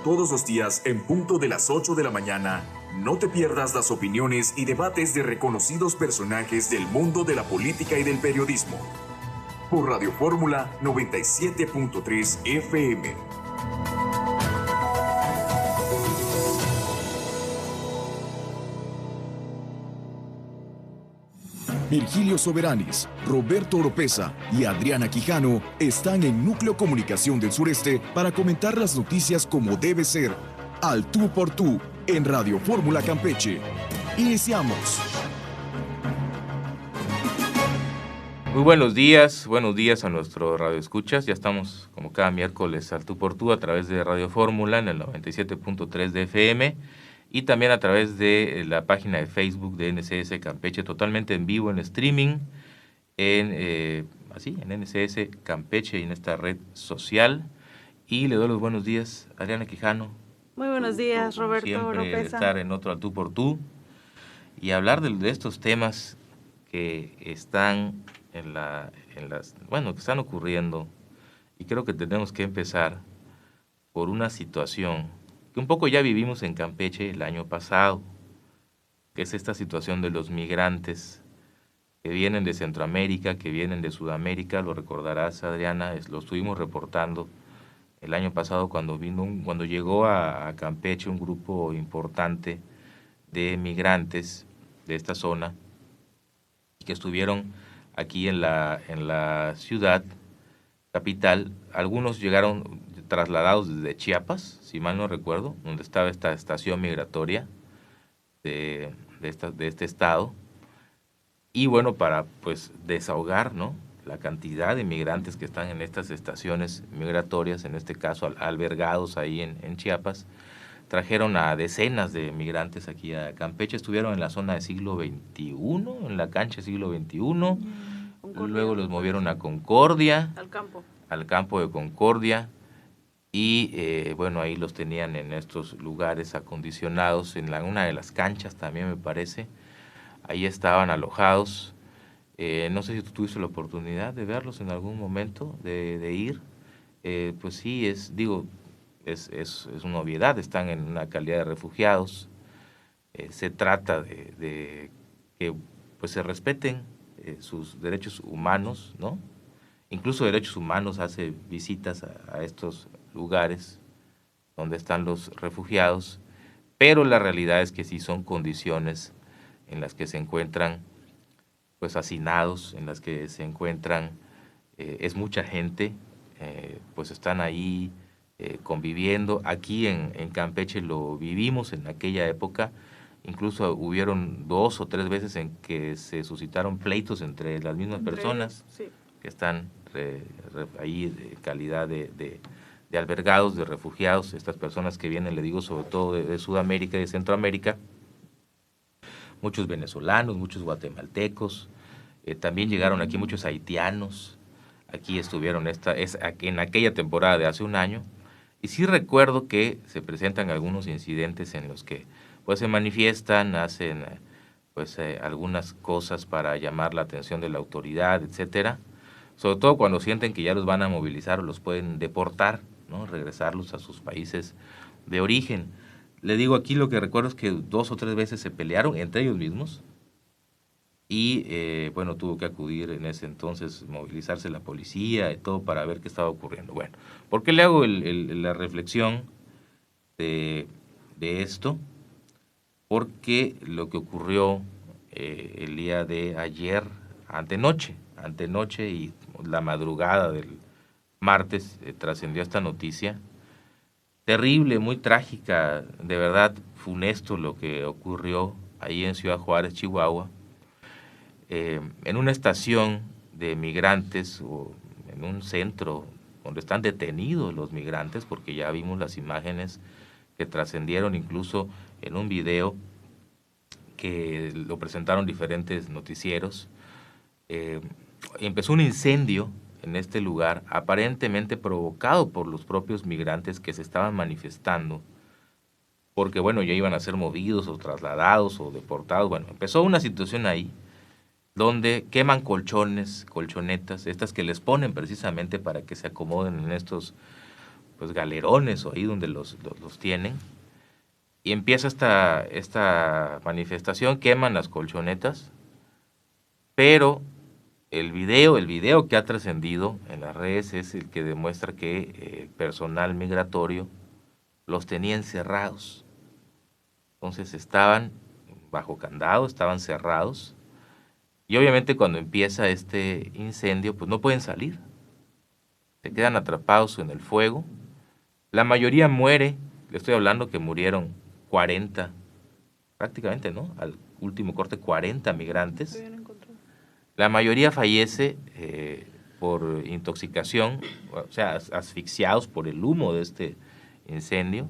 Todos los días, en punto de las 8 de la mañana, no te pierdas las opiniones y debates de reconocidos personajes del mundo de la política y del periodismo. Por Radio Fórmula 97.3 FM. Virgilio Soberanis, Roberto Oropesa y Adriana Quijano están en Núcleo Comunicación del Sureste para comentar las noticias como debe ser, al tú por tú, en Radio Fórmula Campeche. Iniciamos. Muy buenos días a nuestro Radio Escuchas. Ya estamos como cada miércoles al tú por tú a través de Radio Fórmula en el 97.3 de FM. Y también a través de la página de Facebook de NCS Campeche, totalmente en vivo, en streaming, en NCS Campeche y en esta red social. Y le doy los buenos días a Adriana Quijano. Muy buenos días, Roberto siempre, Oropesa. Estar en otro al tú por tú y hablar de estos temas que están que están ocurriendo. Y creo que tenemos que empezar por una situación que un poco ya vivimos en Campeche el año pasado, que es esta situación de los migrantes que vienen de Centroamérica, que vienen de Sudamérica. Lo recordarás, Adriana, lo estuvimos reportando el año pasado cuando llegó a Campeche un grupo importante de migrantes de esta zona que estuvieron aquí en la ciudad capital. Algunos llegaron trasladados desde Chiapas, si mal no recuerdo, donde estaba esta estación migratoria de este estado, y bueno, para pues desahogar, ¿no?, la cantidad de migrantes que están en estas estaciones migratorias, en este caso albergados ahí en Chiapas. Trajeron a decenas de migrantes aquí a Campeche, estuvieron en la zona de siglo XXI, en la cancha siglo XXI, luego los movieron a Concordia, al campo de Concordia, y ahí los tenían en estos lugares acondicionados, en una de las canchas también me parece, ahí estaban alojados. No sé si tú tuviste la oportunidad de verlos en algún momento, de ir. Pues sí, es una obviedad, están en una calidad de refugiados. Se trata de que pues se respeten sus derechos humanos, ¿no? Incluso Derechos Humanos hace visitas a estos lugares donde están los refugiados, pero la realidad es que sí son condiciones en las que se encuentran pues hacinados, en las que se encuentran, es mucha gente, pues están ahí conviviendo. Aquí en Campeche lo vivimos en aquella época, incluso hubieron 2 o 3 veces en que se suscitaron pleitos entre las mismas personas, sí, que están ahí de calidad de albergados, de refugiados, estas personas que vienen, le digo, sobre todo de Sudamérica y de Centroamérica, muchos venezolanos, muchos guatemaltecos, también llegaron aquí muchos haitianos, aquí estuvieron en aquella temporada de hace un año, y sí recuerdo que se presentan algunos incidentes en los que pues se manifiestan, hacen algunas cosas para llamar la atención de la autoridad, etcétera, sobre todo cuando sienten que ya los van a movilizar o los pueden deportar, ¿no?, regresarlos a sus países de origen. Le digo, aquí lo que recuerdo es que 2 o 3 veces se pelearon entre ellos mismos y tuvo que acudir en ese entonces, movilizarse la policía y todo para ver qué estaba ocurriendo. Bueno, ¿por qué le hago la reflexión de esto? Porque lo que ocurrió el día de ayer, antenoche y la madrugada del martes, trascendió esta noticia terrible, muy trágica, de verdad funesto lo que ocurrió ahí en Ciudad Juárez, Chihuahua, en una estación de migrantes o en un centro donde están detenidos los migrantes, porque ya vimos las imágenes que trascendieron incluso en un video que lo presentaron diferentes noticieros. Empezó un incendio en este lugar, aparentemente provocado por los propios migrantes que se estaban manifestando, porque ya iban a ser movidos o trasladados o deportados. Empezó una situación ahí donde queman colchones, colchonetas, estas que les ponen precisamente para que se acomoden en estos pues galerones o ahí donde los tienen. Y empieza esta manifestación, queman las colchonetas, pero el video que ha trascendido en las redes es el que demuestra que el personal migratorio los tenía encerrados. Entonces estaban bajo candado, estaban cerrados. Y obviamente cuando empieza este incendio, pues no pueden salir. Se quedan atrapados en el fuego. La mayoría muere. Le estoy hablando que murieron 40, prácticamente, ¿no? Al último corte, 40 migrantes. La mayoría fallece por intoxicación, o sea, asfixiados por el humo de este incendio.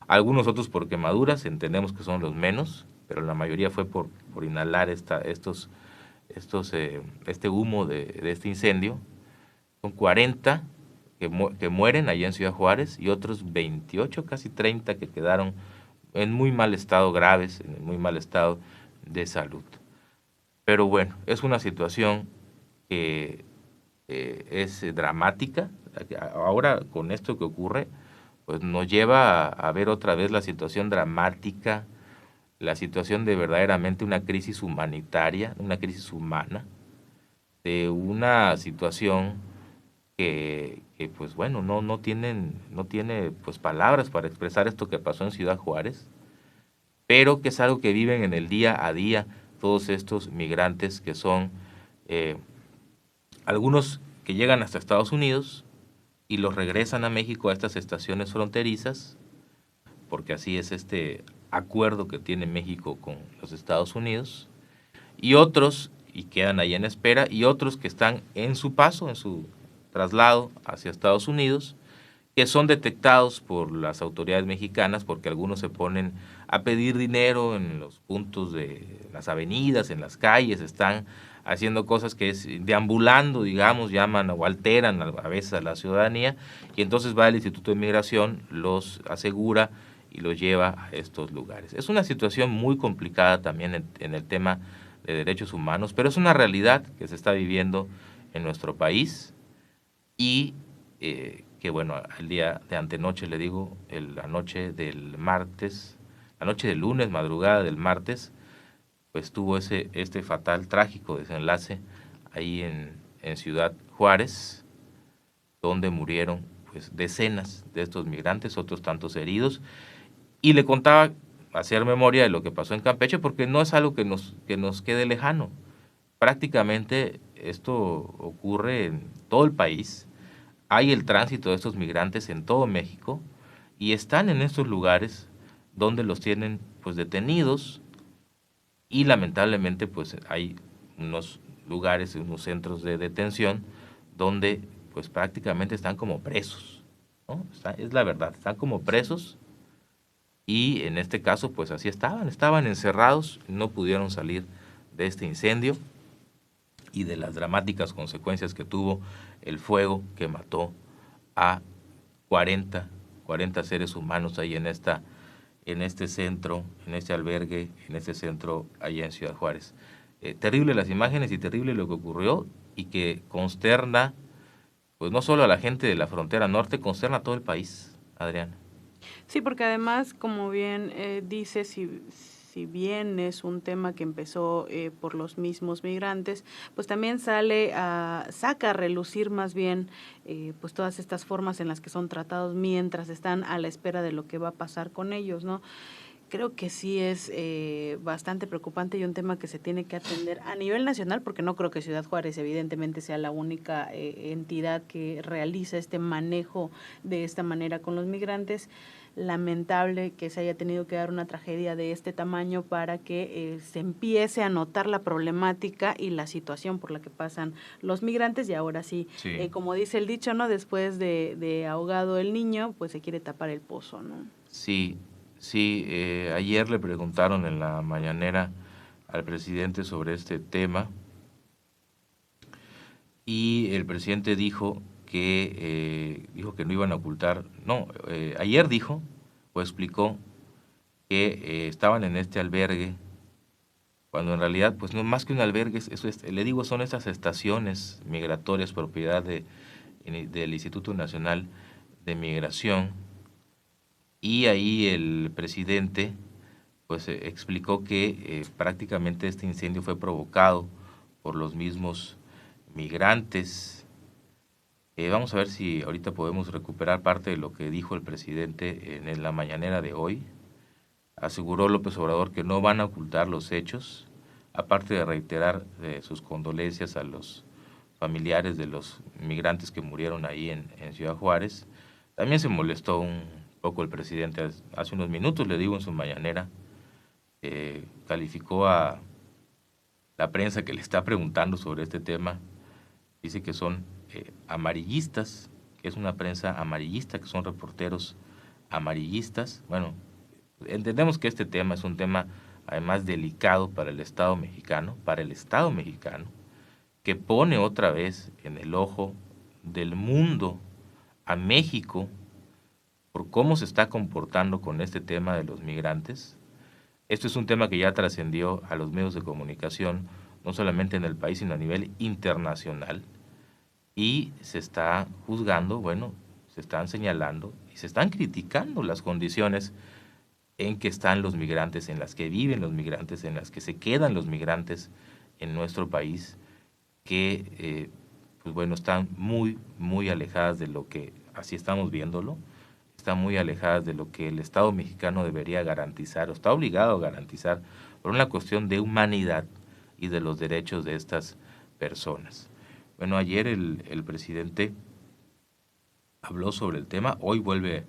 Algunos otros por quemaduras, entendemos que son los menos, pero la mayoría fue por inhalar este humo de este incendio. Son 40 que mueren allá en Ciudad Juárez y otros 28, casi 30 que quedaron en muy mal estado, graves, en muy mal estado de salud. Pero bueno, es una situación que es dramática. Ahora con esto que ocurre, pues nos lleva a ver otra vez la situación dramática, la situación de verdaderamente una crisis humanitaria, una crisis humana, de una situación que pues bueno, no tiene pues palabras para expresar esto que pasó en Ciudad Juárez, pero que es algo que viven en el día a día todos estos migrantes que son algunos que llegan hasta Estados Unidos y los regresan a México a estas estaciones fronterizas, porque así es este acuerdo que tiene México con los Estados Unidos, y otros, y quedan ahí en espera, y otros que están en su paso, en su traslado hacia Estados Unidos, que son detectados por las autoridades mexicanas porque algunos se ponen a pedir dinero en los puntos de las avenidas, en las calles, están haciendo cosas que es deambulando, digamos, llaman o alteran a veces a la ciudadanía, y entonces va el Instituto de Migración, los asegura y los lleva a estos lugares. Es una situación muy complicada también en el tema de derechos humanos, pero es una realidad que se está viviendo en nuestro país y que bueno, el día de antenoche, le digo, la noche del martes, la noche del lunes, madrugada del martes, pues tuvo este fatal, trágico desenlace ahí en Ciudad Juárez, donde murieron pues decenas de estos migrantes, otros tantos heridos, y le contaba hacer memoria de lo que pasó en Campeche, porque no es algo que nos quede lejano. Prácticamente esto ocurre en todo el país. Hay el tránsito de estos migrantes en todo México y están en estos lugares donde los tienen pues detenidos y lamentablemente pues hay unos lugares, unos centros de detención donde pues prácticamente están como presos, ¿no? Es la verdad, están como presos y en este caso pues así estaban encerrados, no pudieron salir de este incendio y de las dramáticas consecuencias que tuvo el fuego que mató a 40 seres humanos ahí en este centro, en este albergue, en este centro allá en Ciudad Juárez. Terrible las imágenes y terrible lo que ocurrió y que consterna, pues no solo a la gente de la frontera norte, consterna a todo el país, Adriana. Sí, porque además, como bien dice, si bien es un tema que empezó por los mismos migrantes, pues también saca a relucir más bien pues todas estas formas en las que son tratados mientras están a la espera de lo que va a pasar con ellos, ¿no? Creo que sí es bastante preocupante y un tema que se tiene que atender a nivel nacional, porque no creo que Ciudad Juárez evidentemente sea la única entidad que realiza este manejo de esta manera con los migrantes. Lamentable que se haya tenido que dar una tragedia de este tamaño para que se empiece a notar la problemática y la situación por la que pasan los migrantes y ahora sí, como dice el dicho, ¿no? Después de ahogado el niño, pues se quiere tapar el pozo, ¿no? Sí, sí, ayer le preguntaron en la mañanera al presidente sobre este tema y el presidente dijo que no iban a ocultar, no, ayer dijo o explicó que estaban en este albergue cuando en realidad, pues no más que un albergue, le digo, son estas estaciones migratorias propiedad del Instituto Nacional de Migración, y ahí el presidente pues explicó que prácticamente este incendio fue provocado por los mismos migrantes. Vamos a ver si ahorita podemos recuperar parte de lo que dijo el presidente en la mañanera de hoy. Aseguró López Obrador que no van a ocultar los hechos, aparte de reiterar sus condolencias a los familiares de los migrantes que murieron ahí en Ciudad Juárez. También se molestó un poco el presidente hace unos minutos, le digo, en su mañanera. Calificó a la prensa que le está preguntando sobre este tema. Dice que son amarillistas, que es una prensa amarillista, que son reporteros amarillistas. Bueno, entendemos que este tema es un tema además delicado para el Estado mexicano, que pone otra vez en el ojo del mundo a México por cómo se está comportando con este tema de los migrantes. Esto es un tema que ya trascendió a los medios de comunicación, no solamente en el país, sino a nivel internacional, y se está juzgando, bueno, se están señalando y se están criticando las condiciones en que están los migrantes, en las que viven los migrantes, en las que se quedan los migrantes en nuestro país, que pues bueno, están muy, muy alejadas de lo que, así estamos viéndolo, están muy alejadas de lo que el Estado mexicano debería garantizar, o está obligado a garantizar, por una cuestión de humanidad y de los derechos de estas personas. Bueno, ayer el presidente habló sobre el tema, hoy vuelve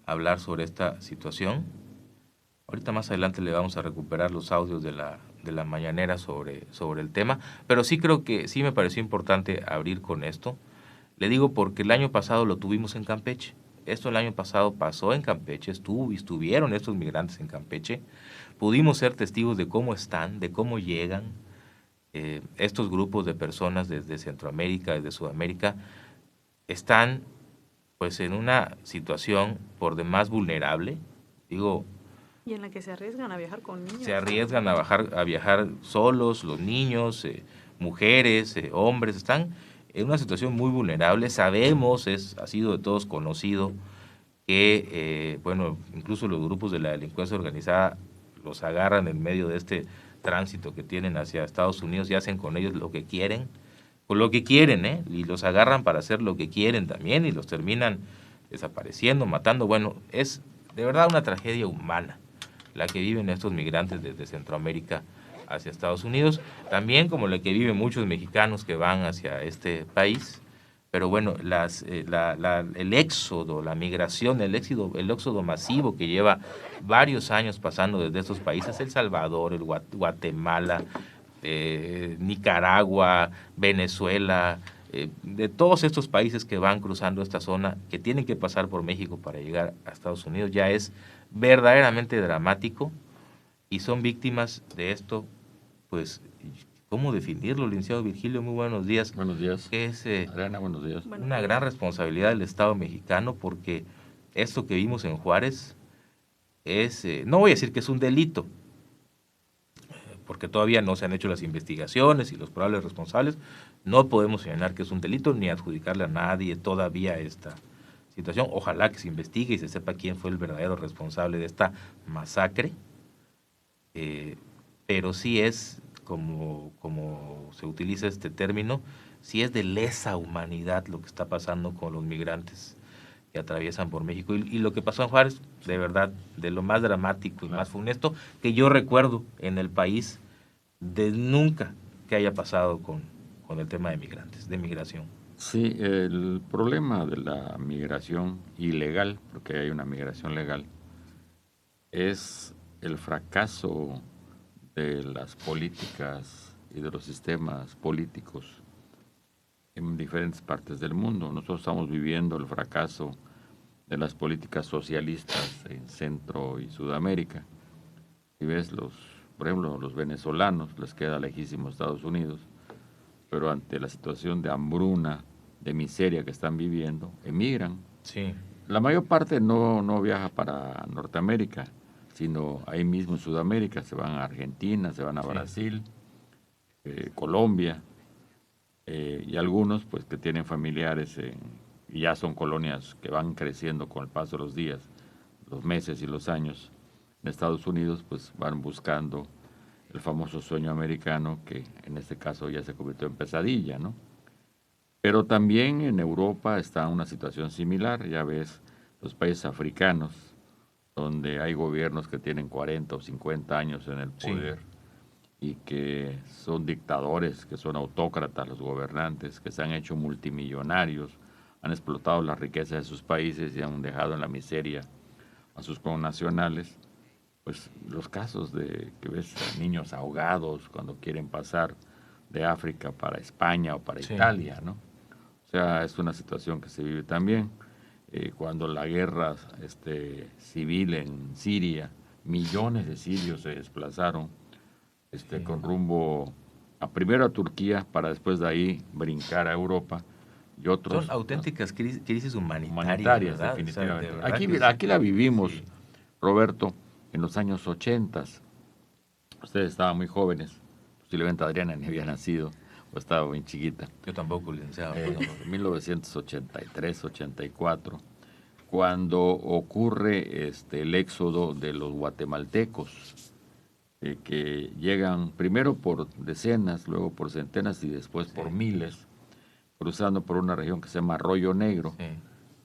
a hablar sobre esta situación. Ahorita más adelante le vamos a recuperar los audios de la mañanera sobre el tema, pero sí creo que sí me pareció importante abrir con esto. Le digo porque el año pasado lo tuvimos en Campeche. Esto el año pasado pasó en Campeche, estuvieron estos migrantes en Campeche. Pudimos ser testigos de cómo están, de cómo llegan estos grupos de personas desde Centroamérica, desde Sudamérica. Están pues en una situación por demás vulnerable, digo. Y en la que se arriesgan a viajar con niños. Se arriesgan a viajar solos, los niños, mujeres, hombres, están en una situación muy vulnerable. Sabemos, ha sido de todos conocido, que, bueno, incluso los grupos de la delincuencia organizada los agarran en medio de este tránsito que tienen hacia Estados Unidos y hacen con ellos lo que quieren, y los agarran para hacer lo que quieren también y los terminan desapareciendo, matando. Bueno, es de verdad una tragedia humana la que viven estos migrantes desde Centroamérica hacia Estados Unidos, también como la que viven muchos mexicanos que van hacia este país. Pero bueno, el éxodo, la migración, el éxodo masivo que lleva varios años pasando desde estos países, El Salvador, Guatemala, Nicaragua, Venezuela, de todos estos países que van cruzando esta zona, que tienen que pasar por México para llegar a Estados Unidos, ya es verdaderamente dramático, y son víctimas de esto, pues, ¿cómo definirlo, licenciado Virgilio? Muy buenos días. Buenos días. Que es Adriana, buenos días. Una gran responsabilidad del Estado mexicano, porque esto que vimos en Juárez es, no voy a decir que es un delito, porque todavía no se han hecho las investigaciones y los probables responsables, no podemos señalar que es un delito ni adjudicarle a nadie todavía esta situación. Ojalá que se investigue y se sepa quién fue el verdadero responsable de esta masacre, pero sí es, como se utiliza este término, sí es de lesa humanidad lo que está pasando con los migrantes que atraviesan por México. Y lo que pasó en Juárez, de verdad, de lo más dramático y más funesto que yo recuerdo en el país, de nunca que haya pasado con el tema de migrantes, de migración. Sí, el problema de la migración ilegal, porque hay una migración legal, es el fracaso de las políticas y de los sistemas políticos en diferentes partes del mundo. Nosotros estamos viviendo el fracaso de las políticas socialistas en Centro y Sudamérica. Si ves, por ejemplo, los venezolanos, les queda lejísimo Estados Unidos, pero ante la situación de hambruna, de miseria que están viviendo, emigran. Sí. La mayor parte no viaja para Norteamérica, sino ahí mismo en Sudamérica, se van a Argentina, se van a Brasil, Colombia, y algunos pues que tienen familiares y ya son colonias que van creciendo con el paso de los días, los meses y los años en Estados Unidos, pues van buscando el famoso sueño americano, que en este caso ya se convirtió en pesadilla, ¿no? Pero también en Europa está una situación similar, ya ves, los países africanos, donde hay gobiernos que tienen 40 o 50 años en el poder y que son dictadores, que son autócratas los gobernantes, que se han hecho multimillonarios, han explotado la riqueza de sus países y han dejado en la miseria a sus connacionales. Pues los casos de que ves a niños ahogados cuando quieren pasar de África para España o para Italia, ¿no? O sea, es una situación que se vive también. Cuando la guerra civil en Siria, millones de sirios se desplazaron con rumbo primero a Turquía para después de ahí brincar a Europa y otros. Son auténticas crisis humanitarias, ¿verdad? Definitivamente. O sea, Aquí la vivimos, Roberto, en los años 80. Ustedes estaban muy jóvenes, posiblemente Adriana ni había nacido o estaba muy chiquita. Yo tampoco, licenciado. 1983, 84, cuando ocurre el éxodo de los guatemaltecos, que llegan primero por decenas, luego por centenas y después por miles, cruzando por una región que se llama Arroyo Negro,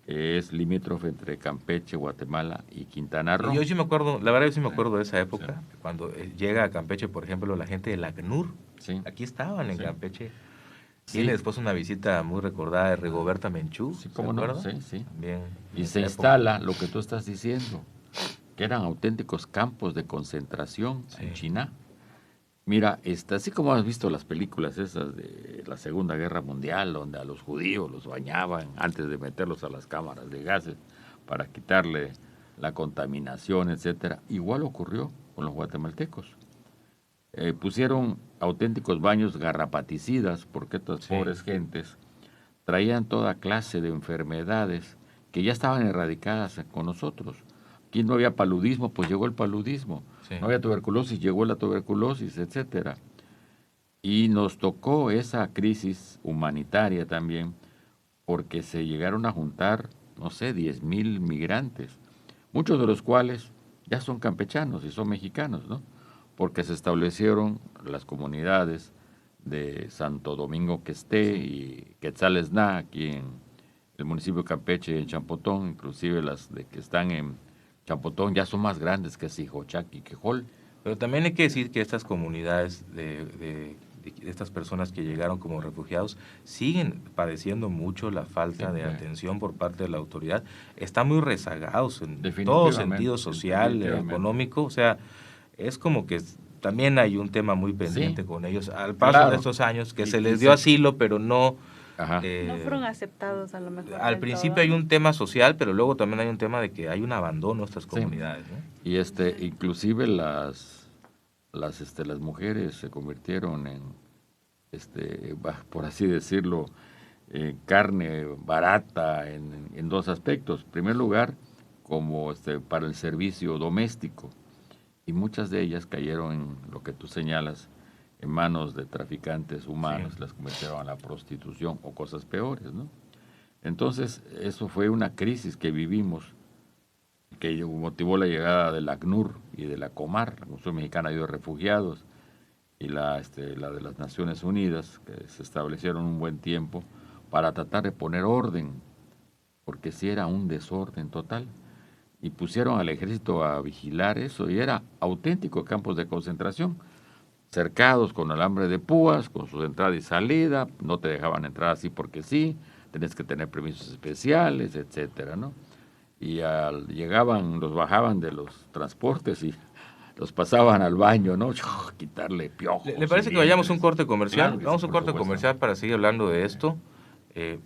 que es limítrofe entre Campeche, Guatemala y Quintana Roo. Yo sí me acuerdo, la verdad yo sí me acuerdo de esa época, cuando llega a Campeche, por ejemplo, la gente del ACNUR, aquí estaban en Campeche. Tiene después una visita muy recordada de Rigoberta Menchú. Sí, cómo no, sí. También y se instala lo que tú estás diciendo, que eran auténticos campos de concentración en China. Mira, así como has visto las películas esas de la Segunda Guerra Mundial, donde a los judíos los bañaban antes de meterlos a las cámaras de gases para quitarle la contaminación, etcétera, igual ocurrió con los guatemaltecos. Pusieron auténticos baños garrapaticidas porque estas pobres gentes traían toda clase de enfermedades que ya estaban erradicadas con nosotros. Aquí no había paludismo, pues llegó el paludismo. No había tuberculosis, llegó la tuberculosis, etcétera. Y nos tocó esa crisis humanitaria también, porque se llegaron a juntar, no sé, 10,000 migrantes, muchos de los cuales ya son campechanos y son mexicanos, ¿no? Porque se establecieron las comunidades de Santo Domingo Questé y Quetzalesná, aquí en el municipio de Campeche, en Champotón, inclusive las de que están en Champotón ya son más grandes que Sijochac y Quejol. Pero también hay que decir que estas comunidades de estas personas que llegaron como refugiados siguen padeciendo mucho la falta de atención por parte de la autoridad. Están muy rezagados en todo sentido social, económico. O sea, es como que también hay un tema muy pendiente con ellos. Al paso de estos años, que se les dio asilo, pero no... no fueron aceptados a lo mejor. Al principio hay un tema social, pero luego también hay un tema de que hay un abandono de estas comunidades, ¿no? Y inclusive las mujeres se convirtieron en por así decirlo, carne barata en dos aspectos. En primer lugar, como para el servicio doméstico, y muchas de ellas cayeron en lo que tú señalas, en manos de traficantes humanos, las convirtieron a la prostitución o cosas peores, ¿no? Entonces, eso fue una crisis que vivimos, que motivó la llegada del ACNUR y de la Comar, la Comisión Mexicana de Refugiados, y la de las Naciones Unidas, que se establecieron un buen tiempo para tratar de poner orden, porque sí era un desorden total, y pusieron al ejército a vigilar eso, y era auténtico campos de concentración, cercados con alambre de púas, con su entrada y salida, no te dejaban entrar así porque sí, tenés que tener permisos especiales, etcétera, ¿no? Y los bajaban de los transportes y los pasaban al baño, ¿no? Quitarle piojos. ¿Le parece que vayamos a un corte comercial? Vamos a un corte comercial para seguir hablando de esto,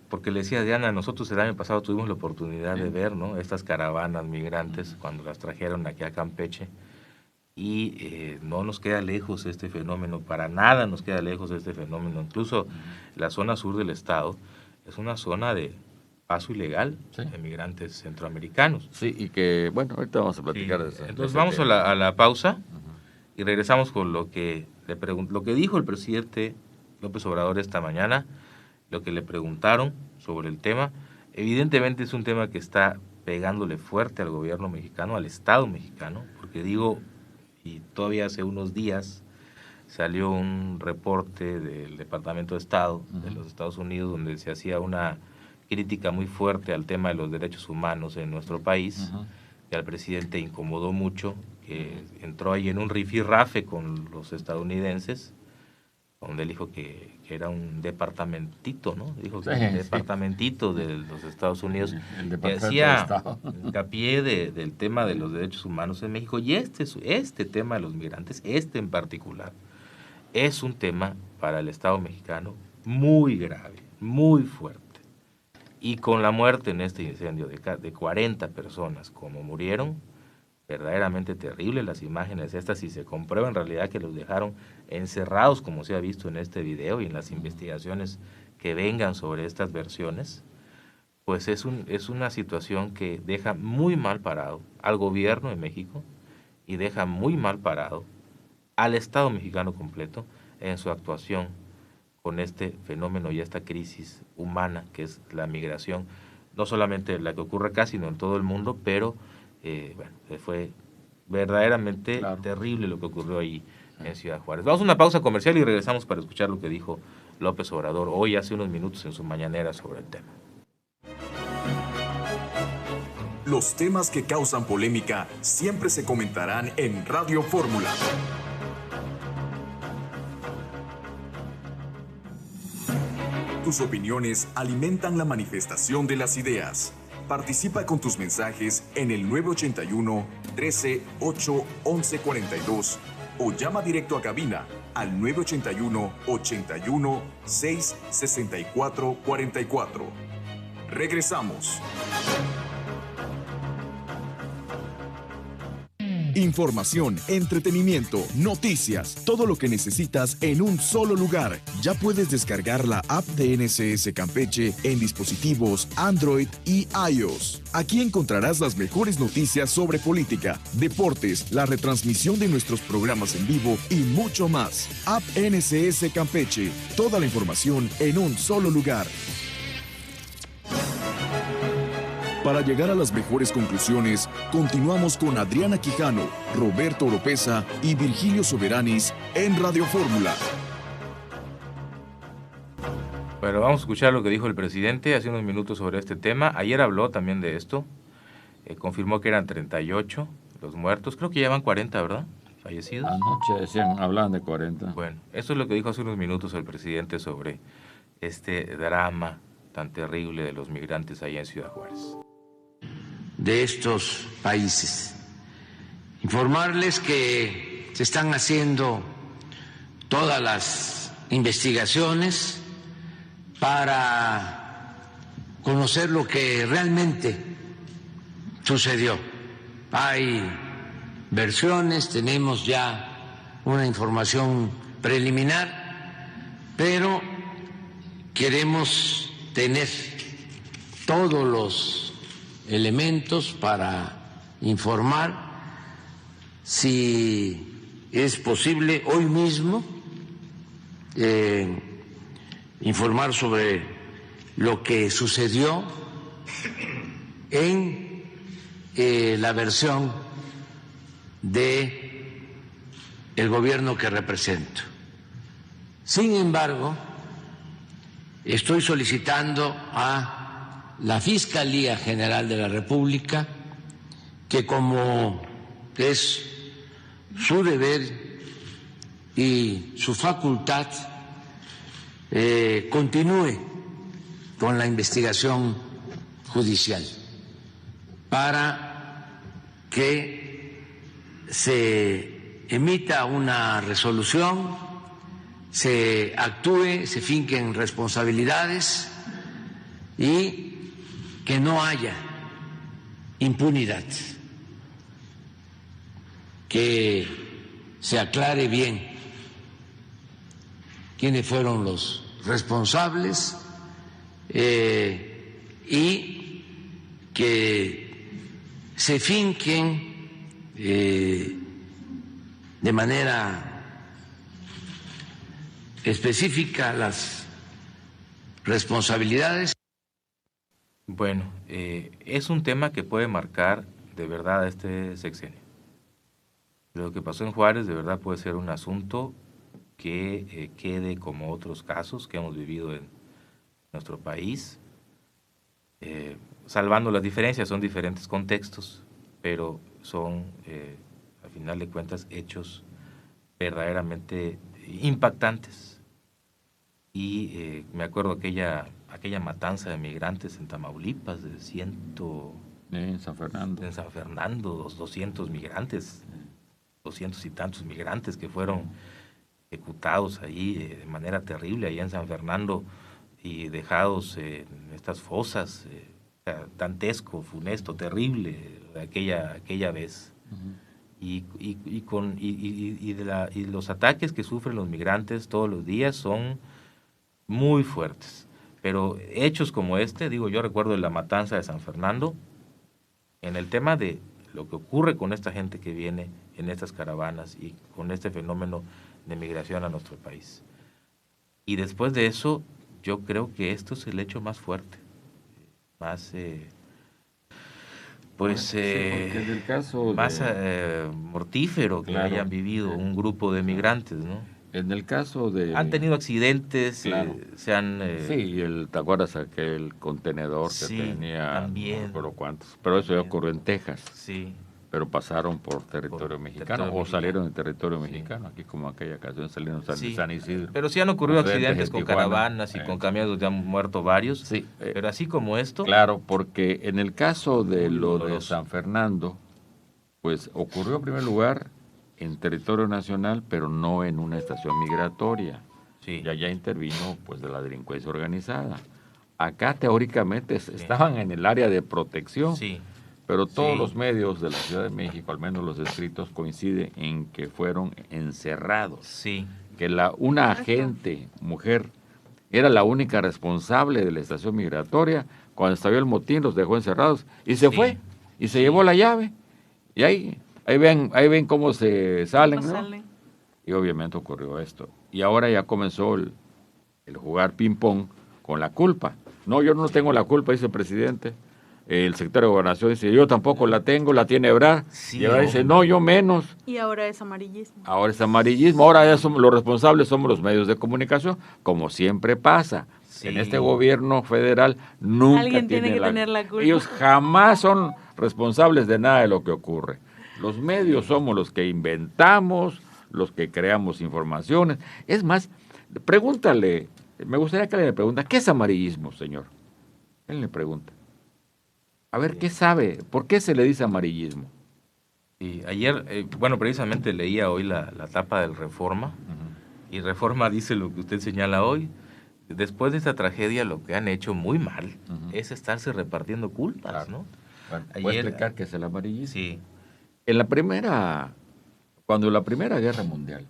porque le decía Diana, nosotros el año pasado tuvimos la oportunidad de ver, ¿no?, estas caravanas migrantes cuando las trajeron aquí a Campeche. Y no nos queda lejos este fenómeno, para nada nos queda lejos este fenómeno. Incluso la zona sur del estado es una zona de paso ilegal de migrantes centroamericanos. Sí, y que, bueno, ahorita vamos a platicar de eso. Entonces vamos a la pausa y regresamos con lo que lo que dijo el presidente López Obrador esta mañana, lo que le preguntaron sobre el tema. Evidentemente es un tema que está pegándole fuerte al gobierno mexicano, al Estado mexicano, porque digo, y todavía hace unos días salió un reporte del Departamento de Estado de los Estados Unidos donde se hacía una crítica muy fuerte al tema de los derechos humanos en nuestro país, que al presidente incomodó mucho, que entró ahí en un rifirrafe con los estadounidenses, donde él dijo que era un departamentito, ¿no? Dijo que un departamentito de los Estados Unidos, que hacía hincapié del tema de los derechos humanos en México, y este tema de los migrantes, en particular, es un tema para el Estado mexicano muy grave, muy fuerte. Y con la muerte en este incendio de 40 personas como murieron, verdaderamente terrible las imágenes estas, y se comprueba en realidad que los dejaron encerrados, como se ha visto en este video y en las investigaciones que vengan sobre estas versiones, pues es una situación que deja muy mal parado al gobierno de México y deja muy mal parado al Estado mexicano completo en su actuación con este fenómeno y esta crisis humana que es la migración, no solamente la que ocurre acá, sino en todo el mundo, pero fue verdaderamente terrible lo que ocurrió ahí en Ciudad Juárez. Vamos a una pausa comercial y regresamos para escuchar lo que dijo López Obrador hoy hace unos minutos en su mañanera sobre el tema. Los temas que causan polémica siempre se comentarán en Radio Fórmula. Tus opiniones alimentan la manifestación de las ideas. Participa con tus mensajes en el 981 13 8 11 42 o llama directo a cabina al 981 81 6 64 44. Regresamos. Información, entretenimiento, noticias, todo lo que necesitas en un solo lugar. Ya puedes descargar la app de NSS Campeche en dispositivos Android y iOS. Aquí encontrarás las mejores noticias sobre política, deportes, la retransmisión de nuestros programas en vivo y mucho más. App NSS Campeche, toda la información en un solo lugar. Para llegar a las mejores conclusiones, continuamos con Adriana Quijano, Roberto Oropesa y Virgilio Soberanis en Radio Fórmula. Bueno, vamos a escuchar lo que dijo el presidente hace unos minutos sobre este tema. Ayer habló también de esto. Confirmó que eran 38 los muertos. Creo que ya van 40, ¿verdad? Fallecidos. Anoche decían, hablaban de 40. Bueno, eso es lo que dijo hace unos minutos el presidente sobre este drama tan terrible de los migrantes allá en Ciudad Juárez. De estos países. Informarles que se están haciendo todas las investigaciones para conocer lo que realmente sucedió. Hay versiones, tenemos ya una información preliminar, pero queremos tener todos los elementos para informar, si es posible hoy mismo, informar sobre lo que sucedió en la versión de el gobierno que represento. Sin embargo, estoy solicitando a la Fiscalía General de la República que, como es su deber y su facultad, continúe con la investigación judicial para que se emita una resolución, se actúe, se finquen responsabilidades y que no haya impunidad, que se aclare bien quiénes fueron los responsables, y que se finquen de manera específica las responsabilidades. Bueno, es un tema que puede marcar de verdad este sexenio. Lo que pasó en Juárez de verdad puede ser un asunto que quede como otros casos que hemos vivido en nuestro país, salvando las diferencias, son diferentes contextos, pero son, al final de cuentas, hechos verdaderamente impactantes. Y me acuerdo aquella matanza de migrantes en Tamaulipas, de En San Fernando. En San Fernando, 200 migrantes, 200 y tantos migrantes que fueron ejecutados allí de manera terrible, allá en San Fernando, y dejados en estas fosas, dantesco, funesto, terrible, aquella vez. Y los ataques que sufren los migrantes todos los días son muy fuertes. Pero hechos como este, digo, yo recuerdo la matanza de San Fernando, en el tema de lo que ocurre con esta gente que viene en estas caravanas y con este fenómeno de migración a nuestro país. Y después de eso, yo creo que esto es el hecho más fuerte, más, en el caso más mortífero que hayan vivido un grupo de migrantes, ¿no? En el caso de... Han tenido accidentes, Claro. se han... Sí, ¿te acuerdas aquel contenedor que Sí, tenía? también. No recuerdo cuántos. Pero eso ya ocurrió en Texas. Sí, Pero pasaron por territorio mexicano territorio o salieron mexicano. de territorio Sí. mexicano. Aquí como aquella ocasión salieron de sí. San Isidro. Pero sí han ocurrido Accidentes accidentes en con Tijuana. caravanas y con camiones donde han muerto varios. Sí. Pero así como esto... Claro, porque en el caso de Muy lo de doloroso. San Fernando, pues ocurrió en primer lugar en territorio nacional, pero no en una estación migratoria. Sí. Y allá intervino pues de la delincuencia organizada. Acá teóricamente estaban en el área de protección, Sí, pero todos Sí. los medios de la Ciudad de México, al menos los escritos, coinciden en que fueron encerrados, sí, que una agente mujer era la única responsable de la estación migratoria. Cuando estalló el motín los dejó encerrados y se Sí. fue y se llevó la llave. Y ahí ven cómo se salen, No ¿no? sale. Y obviamente ocurrió esto. Y ahora ya comenzó el jugar ping-pong con la culpa. No, yo no tengo la culpa, dice el presidente. El secretario de Gobernación dice, yo tampoco la tengo, la tiene Ebrard. Sí, y ahora dice, hombre. no, yo menos. Y ahora es amarillismo. Ahora es amarillismo. Ahora ya somos los responsables, somos los medios de comunicación, como siempre pasa. Sí. En este gobierno federal nunca Alguien tiene que tener la culpa. Ellos jamás son responsables de nada de lo que ocurre. Los medios somos los que inventamos, los que creamos informaciones. Es más, pregúntale, me gustaría que le pregunte, ¿qué es amarillismo, señor? Él le pregunta. A ver, ¿qué sabe? ¿Por qué se le dice amarillismo? Y ayer, bueno, precisamente leía hoy la tapa del Reforma, y Reforma dice lo que usted señala hoy. Después de esta tragedia, lo que han hecho muy mal es estarse repartiendo culpas, Claro. ¿no? Bueno, Ayer- ¿puedo explicar qué es el amarillismo? Sí, Cuando la Primera Guerra Mundial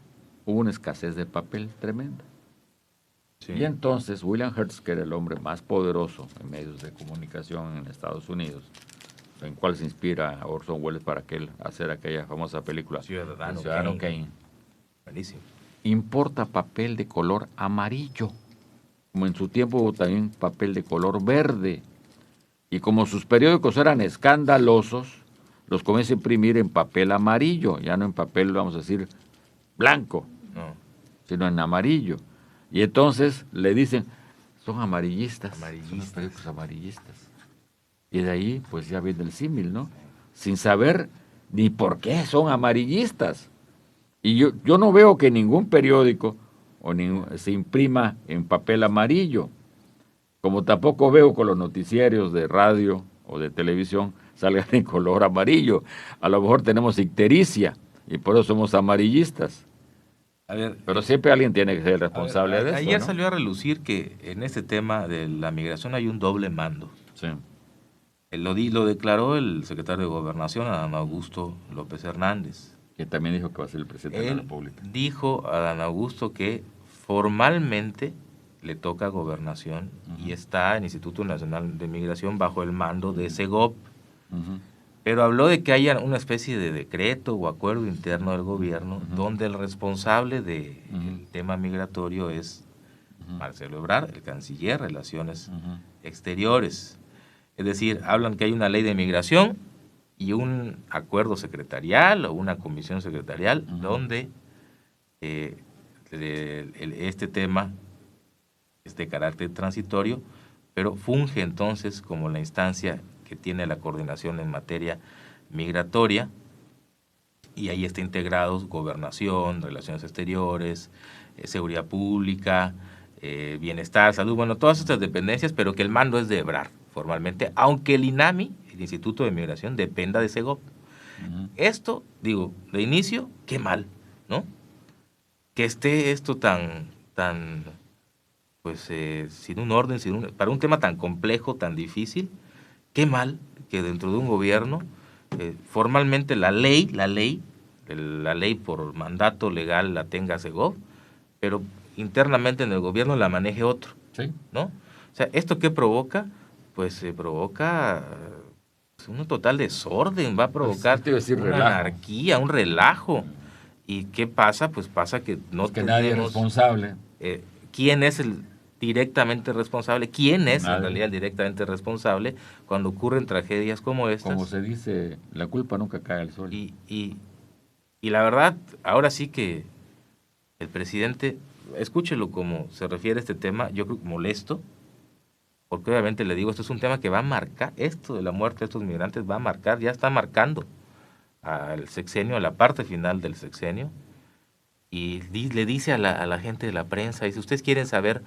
hubo una escasez de papel tremenda. sí. Y entonces William Hearst, que era el hombre más poderoso en medios de comunicación en Estados Unidos, en cual se inspira Orson Welles para hacer aquella famosa película Ciudadano Kane, Buenísimo. importa papel de color amarillo. Como en su tiempo hubo también papel de color verde. Y como sus periódicos eran escandalosos, los comienza a imprimir en papel amarillo, ya no en papel, vamos a decir, blanco, No, sino en amarillo. Y entonces le dicen, son amarillistas. Son los Amarillistas. periódicos amarillistas. Y de ahí, pues ya viene el símil, ¿no? Sin saber ni por qué son amarillistas. Y yo no veo que ningún periódico se imprima en papel amarillo. Como tampoco veo que los noticiarios de radio o de televisión salgan en color amarillo. A lo mejor tenemos ictericia y por eso somos amarillistas. A ver, Pero siempre alguien tiene que ser responsable de eso, ayer ¿no? salió a relucir que en este tema de la migración hay un doble mando. Sí. Lo declaró el secretario de Gobernación, Adán Augusto López Hernández. Que también dijo que va a ser el presidente de la Él República. dijo a Adán Augusto que formalmente le toca Gobernación y está el Instituto Nacional de Migración bajo el mando de Segov. Pero habló de que haya una especie de decreto o acuerdo interno del gobierno donde el responsable del tema migratorio es Marcelo Ebrard, el canciller, Relaciones Exteriores. Es decir, hablan que hay una ley de migración y un acuerdo secretarial o una comisión secretarial donde este tema es de carácter transitorio, pero funge entonces como la instancia que tiene la coordinación en materia migratoria, y ahí está integrados Gobernación, Relaciones Exteriores, Seguridad Pública, Bienestar, Salud, bueno, todas estas dependencias, pero que el mando es de Ebrard formalmente, aunque el INAMI, el Instituto de Migración, dependa de Segov. Esto, digo, de inicio, qué mal, ¿no? Que esté esto tan pues sin un orden, para un tema tan complejo, tan difícil, qué mal que dentro de un gobierno formalmente la ley por mandato legal la tenga Segov, pero internamente en el gobierno la maneje otro, Sí. ¿no? O sea, ¿esto qué provoca? Pues provoca un total desorden, va a provocar una anarquía, un relajo. ¿Y qué pasa? Pues pasa que no que nadie es responsable. ¿Quién es el directamente responsable? ¿Quién es Nadie. en realidad el directamente responsable cuando ocurren tragedias como estas? Como se dice, la culpa nunca cae al suelo. Y la verdad, ahora sí que el presidente, escúchelo como se refiere a este tema, yo creo que molesto, porque obviamente le digo, esto es un tema que va a marcar, esto de la muerte de estos migrantes va a marcar, ya está marcando al sexenio, a la parte final del sexenio, y le dice a la gente de la prensa, dice, ustedes quieren saber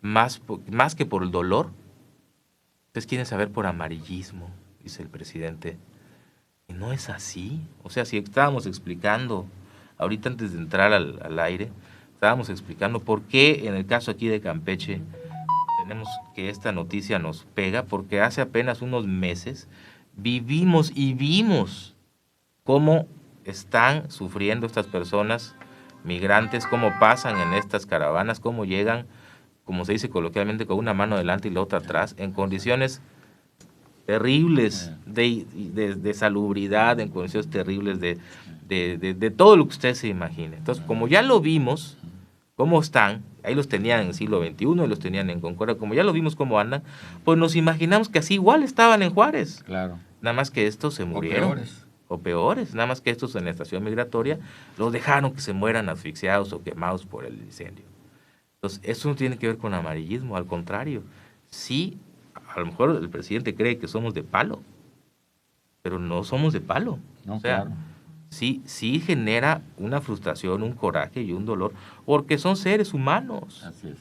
más que por el dolor, ustedes quieren saber por amarillismo, dice el presidente. Y no es así. O sea, si estábamos explicando, ahorita antes de entrar al aire, estábamos explicando por qué en el caso aquí de Campeche tenemos que esta noticia nos pega, porque hace apenas unos meses vivimos y vimos cómo están sufriendo estas personas migrantes, cómo pasan en estas caravanas, cómo llegan, como se dice coloquialmente, con una mano delante y la otra atrás, en condiciones terribles de salubridad, en condiciones terribles de todo lo que usted se imagine. Entonces, como ya lo vimos, cómo están, ahí los tenían en el siglo XXI, y los tenían en Concordia, como ya lo vimos cómo andan, pues nos imaginamos que así igual estaban en Juárez. Claro. Nada más que estos se murieron. O peores, nada más que estos en la estación migratoria los dejaron que se mueran asfixiados o quemados por el incendio. Entonces, eso no tiene que ver con amarillismo, al contrario. Sí, a lo mejor el presidente cree que somos de palo, pero no somos de palo. No, o sea, claro. sí genera una frustración, un coraje y un dolor, porque son seres humanos. Así es.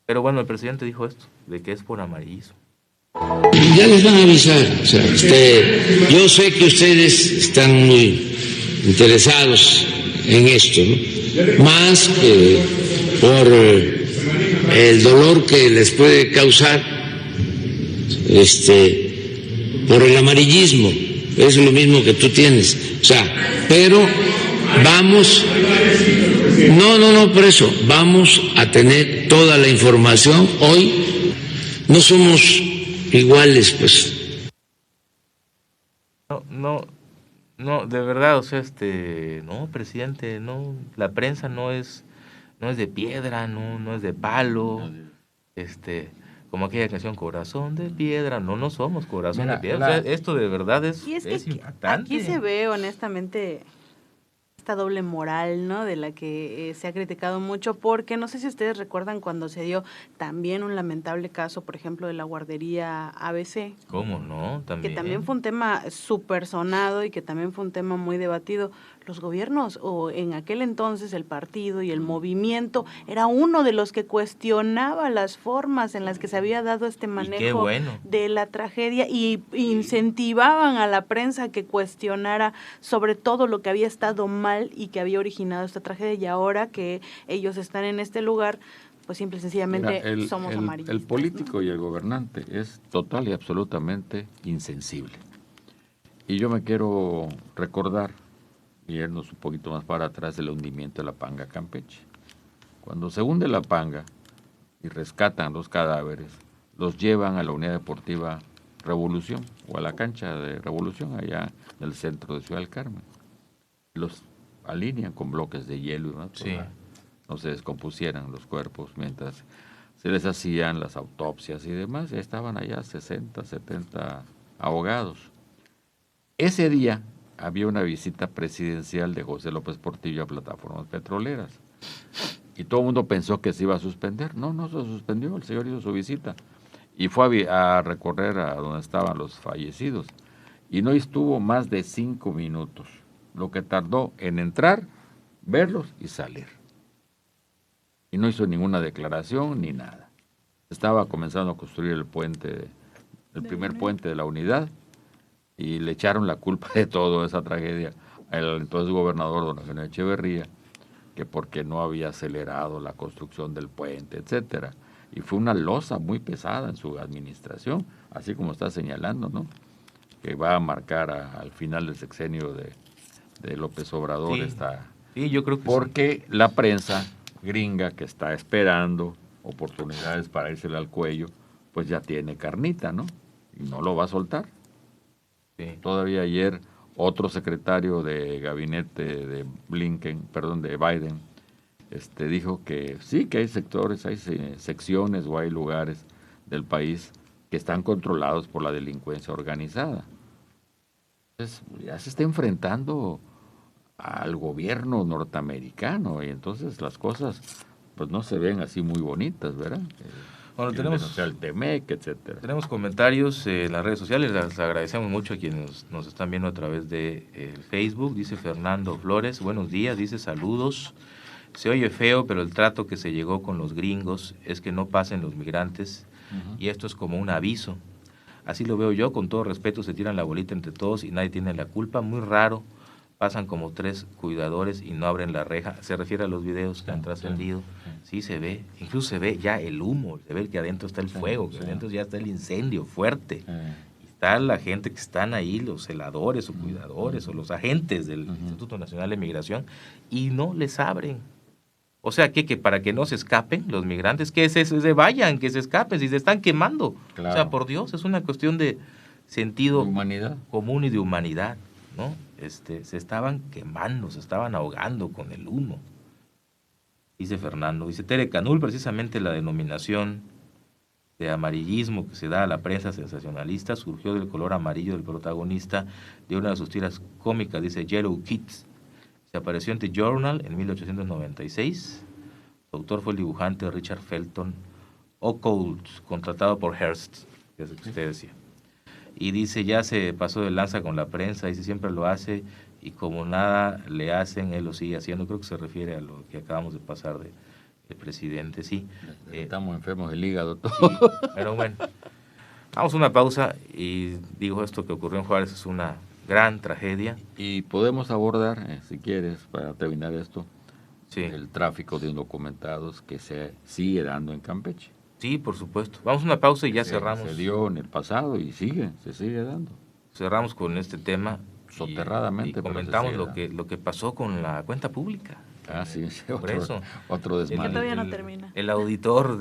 Pero bueno, el presidente dijo esto, de que es por amarillismo. Ya les van a avisar. O sea, yo sé que ustedes están muy interesados en esto, ¿no? Más que por el dolor que les puede causar por el amarillismo. Es lo mismo que tú tienes. O sea, pero vamos, no, por eso, vamos a tener toda la información. Hoy no somos iguales, pues. No, de verdad, o sea, no, presidente, no, la prensa no es de piedra, no es de palo, como aquella canción, Corazón de Piedra, no somos corazón de piedra, o sea, esto de verdad es impactante. Aquí se ve, honestamente, esta doble moral, ¿no?, de la que se ha criticado mucho, porque no sé si ustedes recuerdan cuando se dio también un lamentable caso, por ejemplo, de la guardería ABC. ¿Cómo no? También. Que también fue un tema súper sonado y que también fue un tema muy debatido. Los gobiernos, o en aquel entonces el partido y el movimiento, era uno de los que cuestionaba las formas en las que se había dado este manejo de la tragedia y incentivaban a la prensa que cuestionara sobre todo lo que había estado mal y que había originado esta tragedia, y ahora que ellos están en este lugar, pues simple y sencillamente somos amarillistas. El político, ¿no?, y el gobernante es total y absolutamente insensible. Y yo me quiero recordar, y irnos un poquito más para atrás, del hundimiento de la Panga Campeche. Cuando se hunde la Panga, y rescatan los cadáveres, los llevan a la unidad deportiva Revolución o a la cancha de Revolución allá en el centro de Ciudad del Carmen. Los alinean con bloques de hielo, ¿no? Sí. No se descompusieran los cuerpos mientras se les hacían las autopsias y demás. Ya estaban allá 60, 70 ahogados. Ese día había una visita presidencial de José López Portillo a plataformas petroleras. Y todo el mundo pensó que se iba a suspender. No, no se suspendió, el señor hizo su visita. Y fue a recorrer a donde estaban los fallecidos. Y no estuvo más de 5 minutos, lo que tardó en entrar, verlos y salir. Y no hizo ninguna declaración ni nada. Estaba comenzando a construir el puente, el primer puente de la unidad, y le echaron la culpa de toda esa tragedia al entonces gobernador don Eugenio Echeverría, que porque no había acelerado la construcción del puente, etcétera. Y fue una losa muy pesada en su administración, así como está señalando, ¿no? Que va a marcar al final del sexenio de López Obrador. Sí. Esta, Sí, yo creo que porque la prensa gringa que está esperando oportunidades para írsele al cuello, pues ya tiene carnita, ¿no? Y no lo va a soltar. sí. Todavía ayer otro secretario de gabinete de Biden, dijo que sí, que hay sectores, hay secciones o hay lugares del país que están controlados por la delincuencia organizada. Entonces, ya se está enfrentando al gobierno norteamericano y entonces las cosas pues no se ven así muy bonitas, ¿verdad? Bueno, tenemos el Temec, etcétera. Tenemos comentarios en las redes sociales, les agradecemos mucho a quienes nos están viendo a través de Facebook. Dice Fernando Flores, buenos días, dice saludos. Se oye feo, pero el trato que se llegó con los gringos es que no pasen los migrantes y esto es como un aviso. Así lo veo yo, con todo respeto se tiran la bolita entre todos y nadie tiene la culpa. Muy raro, pasan como 3 cuidadores y no abren la reja. Se refiere a los videos que han trascendido. Sí, se ve, incluso se ve ya el humo, se ve que adentro está el fuego, que adentro ya está el incendio fuerte. Y está la gente que están ahí, los celadores o cuidadores o los agentes del Instituto Nacional de Migración y no les abren. O sea, que para que no se escapen los migrantes, que se vayan, que se escapen, si se están quemando. Claro. O sea, por Dios, es una cuestión de sentido humanidad común y de humanidad, ¿no? Se estaban quemando, se estaban ahogando con el humo. Dice Fernando, dice Tere Canul, precisamente la denominación de amarillismo que se da a la prensa sensacionalista surgió del color amarillo del protagonista de una de sus tiras cómicas, dice Yellow Kids. Se apareció en The Journal en 1896. Su autor fue el dibujante Richard Felton O'Connell, contratado por Hearst, que es lo que usted decía. Y dice, ya se pasó de lanza con la prensa, dice, siempre lo hace, y como nada le hacen, él lo sigue haciendo. Creo que se refiere a lo que acabamos de pasar del presidente, sí. Estamos enfermos del hígado todos. Sí, pero bueno, vamos a una pausa, y digo, esto que ocurrió en Juárez es una gran tragedia. Y podemos abordar, si quieres, para terminar esto, sí, el tráfico de indocumentados que se sigue dando en Campeche. Sí, por supuesto. Vamos a una pausa y ya cerramos. Se dio en el pasado y se sigue dando. Cerramos con este tema. Soterradamente. Y comentamos lo que pasó con la cuenta pública. Ah, sí, otro Que desmadre. todavía no termina. El auditor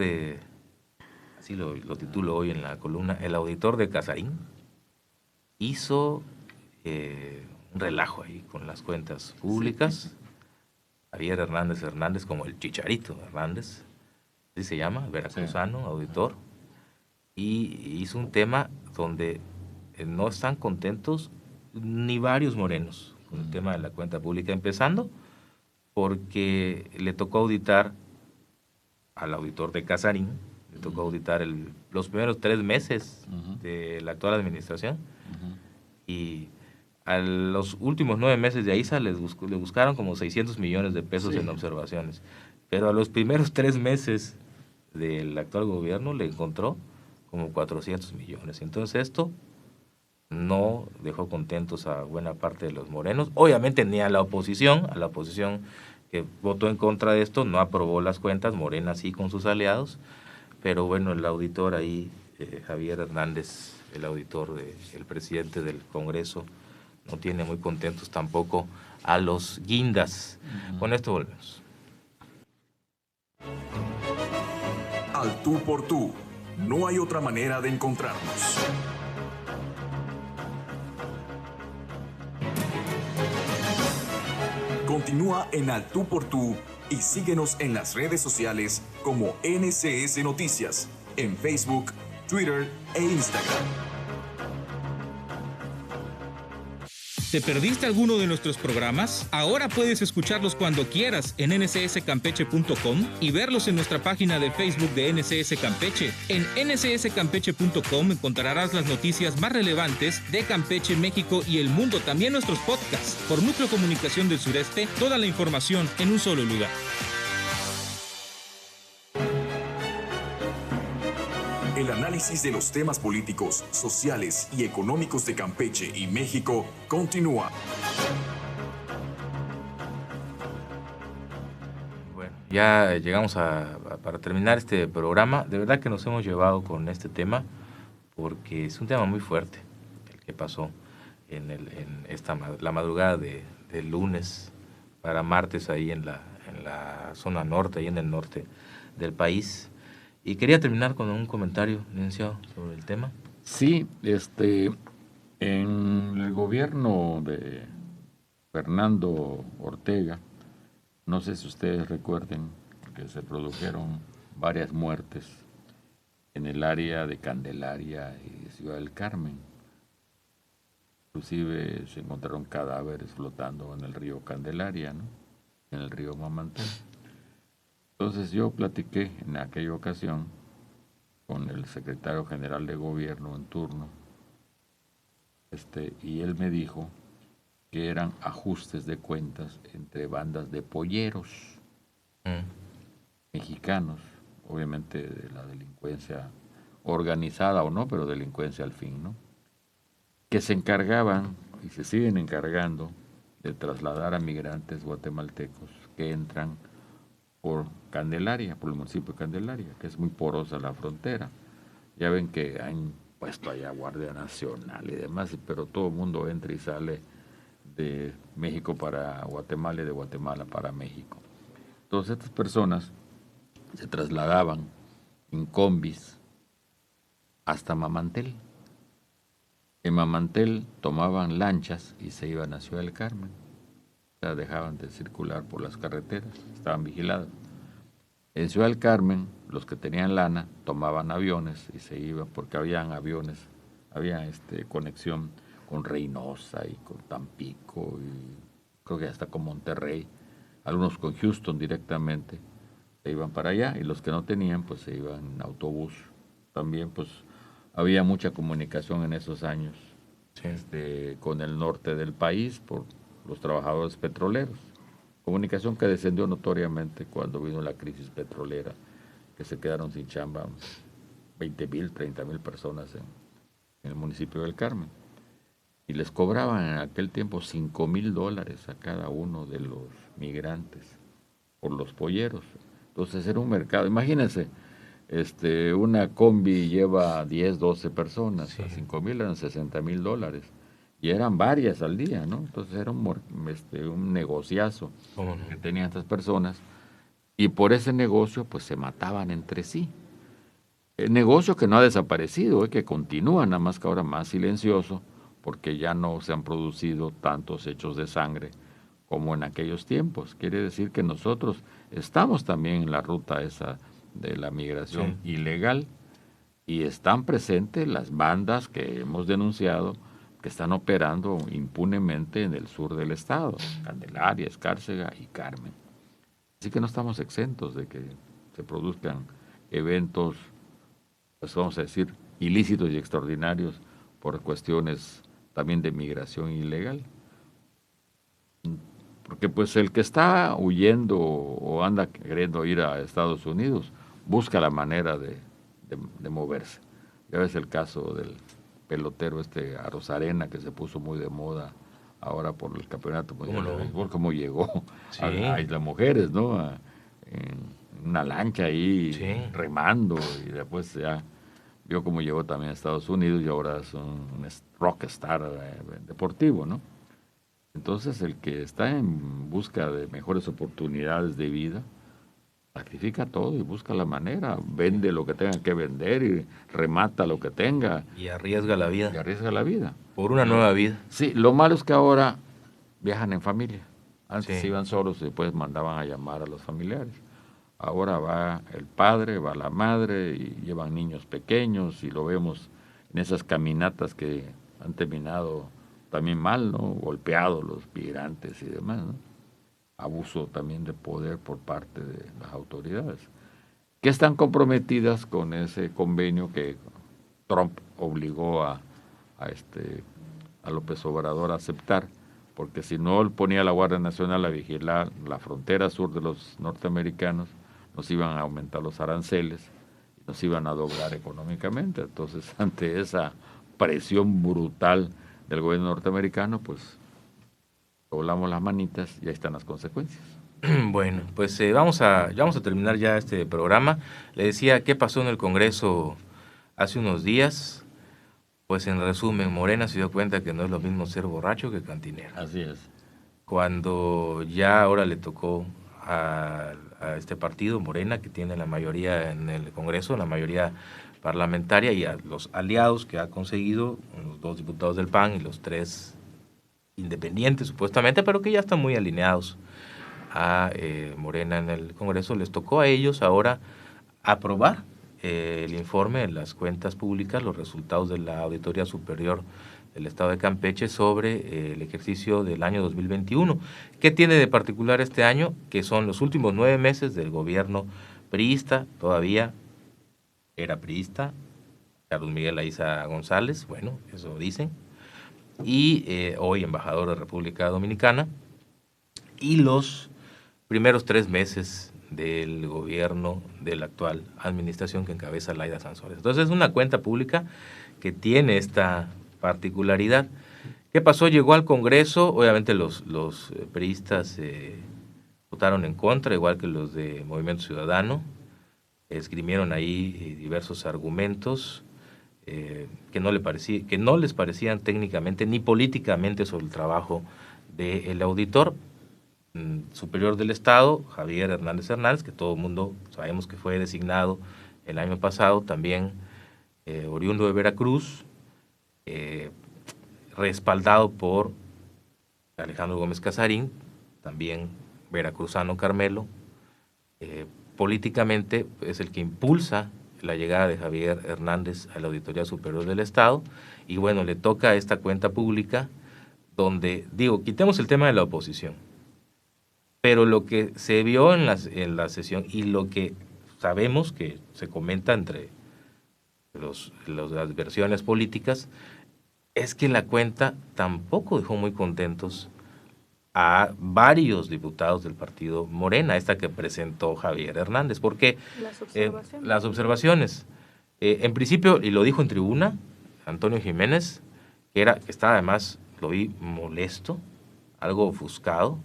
así lo titulo hoy en la columna, el auditor de Casarín hizo un relajo ahí con las cuentas públicas. Javier Hernández, como el Chicharito Hernández, así se llama, veracruzano, auditor, y hizo un tema donde no están contentos ni varios morenos con el tema de la cuenta pública, empezando porque le tocó auditar al auditor de Casarín, le tocó auditar los primeros 3 meses de la actual administración, y a los últimos 9 meses de AISA le buscaron como 600 millones de pesos en observaciones, pero a los primeros 3 meses del actual gobierno le encontró como 400 millones. Entonces esto no dejó contentos a buena parte de los morenos, obviamente ni a la oposición que votó en contra de esto, no aprobó las cuentas, Morena sí con sus aliados, pero bueno, el auditor ahí, Javier Hernández, el auditor el presidente del Congreso, no tiene muy contentos tampoco a los guindas. Con esto volvemos. al tú por tú. No hay otra manera de encontrarnos. Continúa en Al Tú por Tú y síguenos en las redes sociales como NCS Noticias, en Facebook, Twitter e Instagram. ¿Te perdiste alguno de nuestros programas? Ahora puedes escucharlos cuando quieras en ncscampeche.com y verlos en nuestra página de Facebook de NCS Campeche. En ncscampeche.com encontrarás las noticias más relevantes de Campeche, México y el mundo, también nuestros podcasts. Por Núcleo Comunicación del Sureste, toda la información en un solo lugar. El análisis de los temas políticos, sociales y económicos de Campeche y México continúa. Bueno, ya llegamos para terminar este programa. De verdad que nos hemos llevado con este tema porque es un tema muy fuerte el que pasó la madrugada del lunes para martes ahí en la zona norte, ahí en el norte del país. Y quería terminar con un comentario, licenciado, sobre el tema. Sí, en el gobierno de Fernando Ortega, no sé si ustedes recuerden que se produjeron varias muertes en el área de Candelaria y Ciudad del Carmen. Inclusive se encontraron cadáveres flotando en el río Candelaria, ¿no? En el río Mamantel. Entonces yo platiqué en aquella ocasión con el secretario general de gobierno en turno, y él me dijo que eran ajustes de cuentas entre bandas de polleros mexicanos, obviamente de la delincuencia organizada o no, pero delincuencia al fin, ¿no? Que se encargaban y se siguen encargando de trasladar a migrantes guatemaltecos que entran por Candelaria, por el municipio de Candelaria, que es muy porosa la frontera. Ya ven que han puesto allá Guardia Nacional y demás, pero todo el mundo entra y sale de México para Guatemala y de Guatemala para México. Entonces estas personas se trasladaban en combis hasta Mamantel. En Mamantel tomaban lanchas y se iban a Ciudad del Carmen. O sea, dejaban de circular por las carreteras, estaban vigilados. En Ciudad del Carmen, los que tenían lana tomaban aviones y se iban, porque habían aviones, había conexión con Reynosa y con Tampico, y creo que hasta con Monterrey, algunos con Houston directamente, se iban para allá, y los que no tenían, pues se iban en autobús. También, pues, había mucha comunicación en esos años, sí, con el norte del país, por los trabajadores petroleros. Comunicación que descendió notoriamente cuando vino la crisis petrolera, que se quedaron sin chamba 20,000, 30,000 personas en el municipio del Carmen. Y les cobraban en aquel tiempo $5,000 a cada uno de los migrantes por los polleros. Entonces era un mercado. Imagínense, una combi lleva 10, 12 personas, sí, a 5,000 eran $60,000. Y eran varias al día, ¿no? Entonces era un negociazo que tenían estas personas. Y por ese negocio, pues se mataban entre sí. El negocio que no ha desaparecido, que continúa, nada más que ahora más silencioso, porque ya no se han producido tantos hechos de sangre como en aquellos tiempos. Quiere decir que nosotros estamos también en la ruta esa de la migración, sí, ilegal, y están presentes las bandas que hemos denunciado, que están operando impunemente en el sur del estado, Candelaria, Escárcega y Carmen. Así que no estamos exentos de que se produzcan eventos, pues vamos a decir, ilícitos y extraordinarios por cuestiones también de migración ilegal. Porque pues el que está huyendo o anda queriendo ir a Estados Unidos busca la manera de moverse. Ya ves el caso del pelotero Arozarena, que se puso muy de moda ahora por el campeonato mundial de béisbol, cómo llegó, sí, a Islas Mujeres, ¿no? En una lancha ahí, sí, remando, y después ya vio cómo llegó también a Estados Unidos y ahora es un rockstar deportivo, ¿no? Entonces el que está en busca de mejores oportunidades de vida, sacrifica todo y busca la manera, vende lo que tenga que vender y remata lo que tenga. Y arriesga la vida. Y arriesga la vida. Por una nueva vida. Sí, lo malo es que ahora viajan en familia. Antes Sí. iban solos y después mandaban a llamar a los familiares. Ahora va el padre, va la madre y llevan niños pequeños y lo vemos en esas caminatas que han terminado también mal, ¿no? Golpeados los migrantes y demás, ¿no? Abuso también de poder por parte de las autoridades, que están comprometidas con ese convenio que Trump obligó a López Obrador a aceptar, porque si no él ponía a la Guardia Nacional a vigilar la frontera sur de los norteamericanos, nos iban a aumentar los aranceles y nos iban a doblar económicamente. Entonces, ante esa presión brutal del gobierno norteamericano, pues doblamos las manitas y ahí están las consecuencias. Bueno, pues vamos a terminar ya este programa. Le decía qué pasó en el Congreso hace unos días. Pues en resumen, Morena se dio cuenta que no es lo mismo ser borracho que cantinero. Así es. Cuando ya ahora le tocó a este partido, Morena, que tiene la mayoría en el Congreso, la mayoría parlamentaria, y a los aliados que ha conseguido, los 2 diputados del PAN y los 3 independientes supuestamente, pero que ya están muy alineados a Morena en el Congreso, les tocó a ellos ahora aprobar el informe de las cuentas públicas, los resultados de la Auditoría Superior del Estado de Campeche sobre el ejercicio del año 2021. ¿Qué tiene de particular este año? Que son los últimos 9 meses del gobierno priista, todavía era priista, Carlos Miguel Aiza González, bueno, eso dicen, y hoy embajador de República Dominicana, y los primeros 3 meses del gobierno de la actual administración que encabeza Laida Sansores. Entonces es una cuenta pública que tiene esta particularidad. ¿Qué pasó? Llegó al Congreso, obviamente los priistas votaron en contra, igual que los de Movimiento Ciudadano, esgrimieron ahí diversos argumentos que no les parecían técnicamente ni políticamente sobre el trabajo del auditor superior del Estado, Javier Hernández Hernández, que todo el mundo sabemos que fue designado el año pasado, también oriundo de Veracruz, respaldado por Alejandro Gómez Casarín, también veracruzano Carmelo. Políticamente es el que impulsa la llegada de Javier Hernández a la Auditoría Superior del Estado, y bueno, le toca esta cuenta pública donde, quitemos el tema de la oposición, pero lo que se vio en la sesión y lo que sabemos que se comenta entre las versiones políticas es que la cuenta tampoco dejó muy contentos a varios diputados del partido Morena, esta que presentó Javier Hernández, porque las observaciones, en principio, y lo dijo en tribuna, Antonio Jiménez, que estaba además, lo vi molesto, algo ofuscado,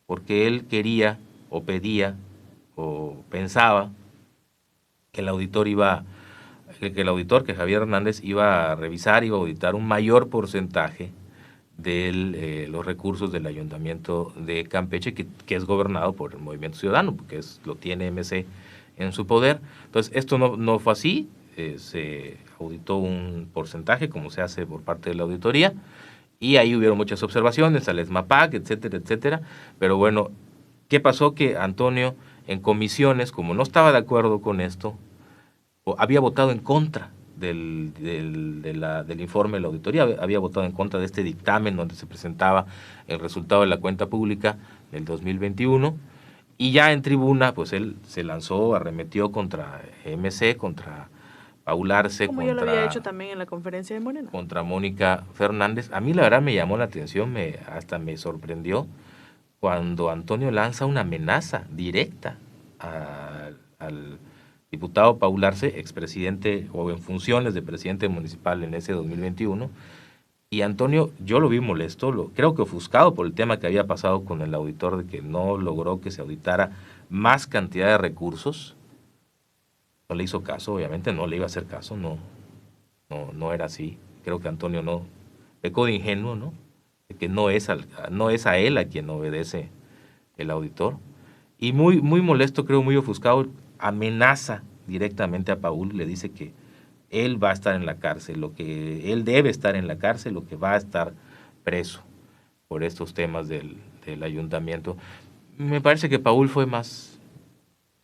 porque él quería o pedía o pensaba que el auditor que Javier Hernández iba a revisar, iba a auditar un mayor porcentaje de los recursos del Ayuntamiento de Campeche, que es gobernado por el Movimiento Ciudadano, porque lo tiene MC en su poder. Entonces, esto no fue así, se auditó un porcentaje, como se hace por parte de la auditoría, y ahí hubieron muchas observaciones, al ESMAPAC, etcétera, etcétera. Pero bueno, ¿qué pasó? Que Antonio, en comisiones, como no estaba de acuerdo con esto, había votado en contra del informe de la auditoría, había votado en contra de este dictamen donde se presentaba el resultado de la cuenta pública del 2021, y ya en tribuna, pues él se lanzó, arremetió contra MC, contra Paul Arce, como ya lo había hecho también en la conferencia de Morena, contra Mónica Fernández. A mí la verdad me llamó la atención, hasta me sorprendió cuando Antonio lanza una amenaza directa al diputado Paul Arce, expresidente o en funciones de presidente municipal en ese 2021, y Antonio, yo lo vi molesto, creo que ofuscado por el tema que había pasado con el auditor, de que no logró que se auditara más cantidad de recursos. No le hizo caso, obviamente no le iba a hacer caso, no era así. Creo que Antonio pecó de ingenuo, ¿no? De que no es a él a quien obedece el auditor. y muy, muy molesto, creo, muy ofuscado, amenaza directamente a Paul, le dice que él va a estar en la cárcel, lo que él debe estar en la cárcel, lo que va a estar preso por estos temas del ayuntamiento. Me parece que Paul fue más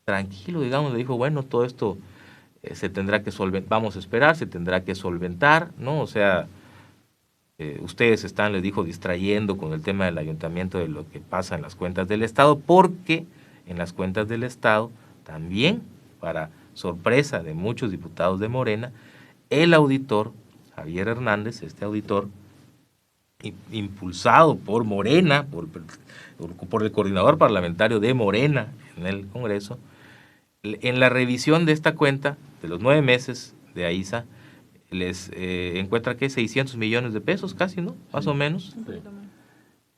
tranquilo, digamos, le dijo, bueno, todo esto se tendrá que solventar, vamos a esperar, se tendrá que solventar, ¿no? O sea, ustedes están, les dijo, distrayendo con el tema del ayuntamiento de lo que pasa en las cuentas del Estado, porque en las cuentas del Estado también, para sorpresa de muchos diputados de Morena, el auditor, Javier Hernández, este auditor, impulsado por Morena, por el coordinador parlamentario de Morena en el Congreso, en la revisión de esta cuenta, de los 9 meses de AISA, les encuentra que 600 millones de pesos casi, ¿no? Más o menos. Sí.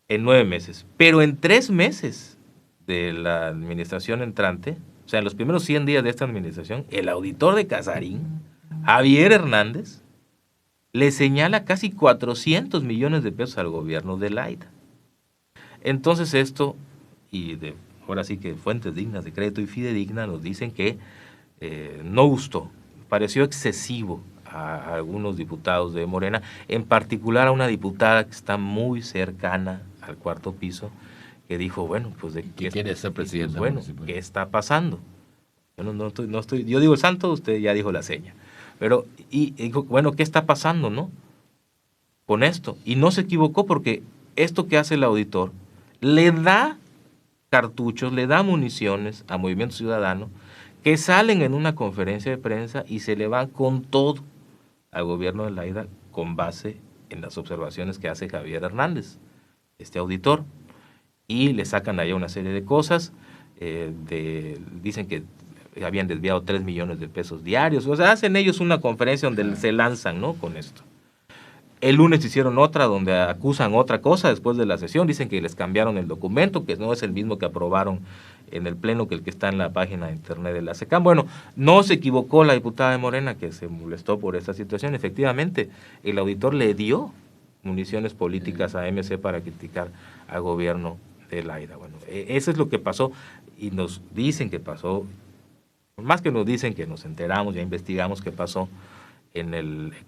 En 9 meses. Pero en 3 meses de la administración entrante, o sea, en los primeros 100 días de esta administración, el auditor de Casarín, Javier Hernández, le señala casi 400 millones de pesos al gobierno de Laida. Entonces esto, y ahora sí que fuentes dignas de crédito y fidedigna nos dicen que no gustó, pareció excesivo a algunos diputados de Morena, en particular a una diputada que está muy cercana al cuarto piso, que dijo, bueno, pues de qué quiere ser presidente. Pues, bueno, ¿qué está pasando? Yo no estoy, yo digo el santo, usted ya dijo la seña. Pero, y dijo, bueno, ¿qué está pasando, no? Con esto. Y no se equivocó porque esto que hace el auditor le da cartuchos, le da municiones a Movimiento Ciudadano que salen en una conferencia de prensa y se le van con todo al gobierno de Laida con base en las observaciones que hace Javier Hernández, este auditor. Y le sacan allá una serie de cosas, dicen que habían desviado 3 millones de pesos diarios, o sea, hacen ellos una conferencia donde se lanzan, ¿no?, con esto. El lunes hicieron otra donde acusan otra cosa después de la sesión, dicen que les cambiaron el documento, que no es el mismo que aprobaron en el pleno que el que está en la página de internet de la SECAM. Bueno, no se equivocó la diputada de Morena que se molestó por esta situación, efectivamente, el auditor le dio municiones políticas a MC para criticar al gobierno de Laida. Bueno, eso es lo que pasó y nos dicen que pasó. Más que nos dicen que nos enteramos, ya investigamos qué pasó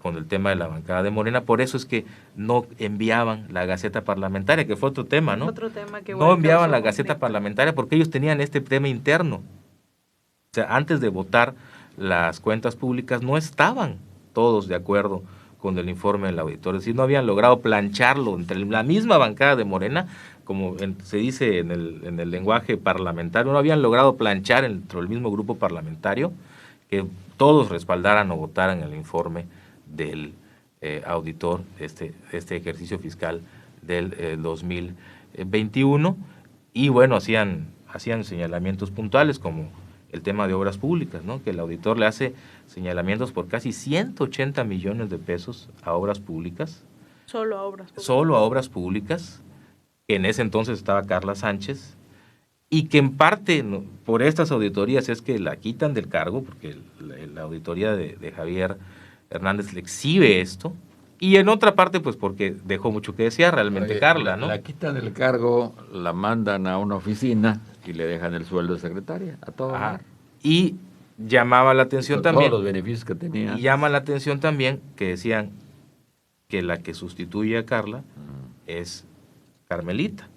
con el tema de la bancada de Morena, por eso es que no enviaban la Gaceta Parlamentaria, que fue otro tema, ¿no? Otro tema que no enviaban la Gaceta Parlamentaria porque ellos tenían este tema interno. O sea, antes de votar las cuentas públicas no estaban todos de acuerdo con el informe del auditor, es decir, no habían logrado plancharlo entre la misma bancada de Morena, como se dice en el lenguaje parlamentario, no habían logrado planchar dentro del mismo grupo parlamentario que todos respaldaran o votaran el informe del auditor de este ejercicio fiscal del 2021 y bueno, hacían señalamientos puntuales como el tema de obras públicas, ¿no?, que el auditor le hace señalamientos por casi 180 millones de pesos a obras públicas. Solo a obras públicas. Solo a obras públicas, que en ese entonces estaba Carla Sánchez, y que en parte por estas auditorías es que la quitan del cargo, porque la auditoría de Javier Hernández le exhibe esto, y en otra parte pues porque dejó mucho que desear realmente. Oye, Carla, ¿no? La quitan del cargo, la mandan a una oficina y le dejan el sueldo de secretaria, a todo. Y llamaba la atención también. Todos los beneficios que tenía. Y llama la atención también que decían que la que sustituye a Carla es Carmelita,